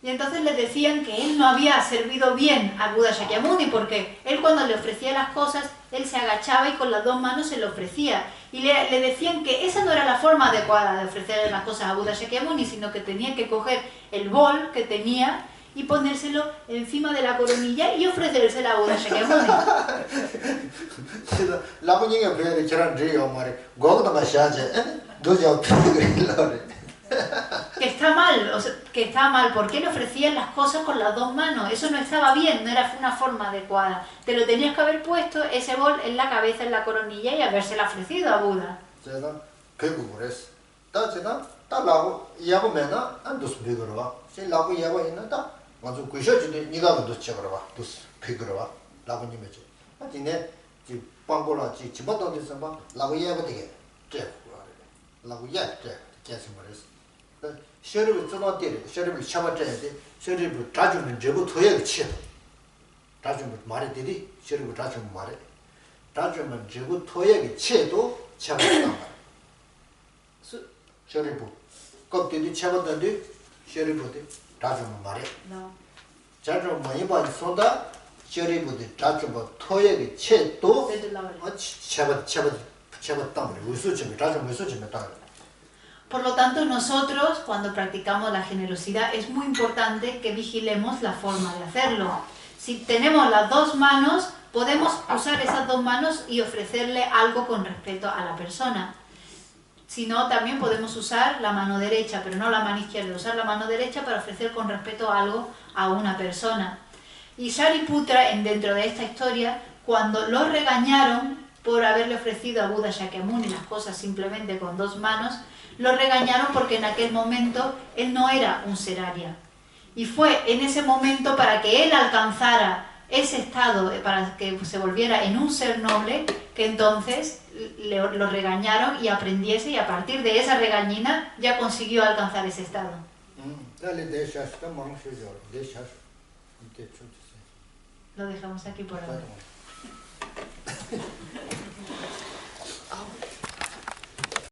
Y entonces le decían que él no había servido bien a Buda Shakyamuni porque él cuando le ofrecía las cosas, él se agachaba y con las dos manos se lo ofrecía. Y le decían que esa no era la forma adecuada de ofrecerle las cosas a Buda Shakyamuni, sino que tenía que coger el bol que tenía y ponérselo encima de la coronilla y ofrecérsela a Buda Shakyamuni. Que está mal, ¿por qué le ofrecían las cosas con las dos manos? Eso no estaba bien, no era una forma adecuada. Te lo tenías que haber puesto ese bol en la cabeza, en la coronilla y habérsela ofrecido a Buda. 셔리부 쩌노데 셔리부 샤바제데 셔리부 자주는 제부 토역이 치 자주는 말이 되디 셔리부 자주 말에 자주는 제부 토역이 치도 차바다 셔리부 껍데기 차바던데 셔리부데 자주는 말에 자주 많이 봐 손다 셔리부데 자주부 토역이 치도 차바다 무슨 좀 자주 무슨 좀 다. Por lo tanto, nosotros, cuando practicamos la generosidad, es muy importante que vigilemos la forma de hacerlo. Si tenemos las dos manos, podemos usar esas dos manos y ofrecerle algo con respeto a la persona. Si no, también podemos usar la mano derecha, pero no la mano izquierda, usar la mano derecha para ofrecer con respeto algo a una persona. Y Shariputra, dentro de esta historia, cuando lo regañaron por haberle ofrecido a Buda Shakyamuni las cosas simplemente con dos manos, lo regañaron porque en aquel momento él no era un Serarya. Y fue en ese momento para que él alcanzara ese estado, para que se volviera en un ser noble, que entonces lo regañaron y aprendiese, y a partir de esa regañina ya consiguió alcanzar ese estado. Lo dejamos aquí por ahora.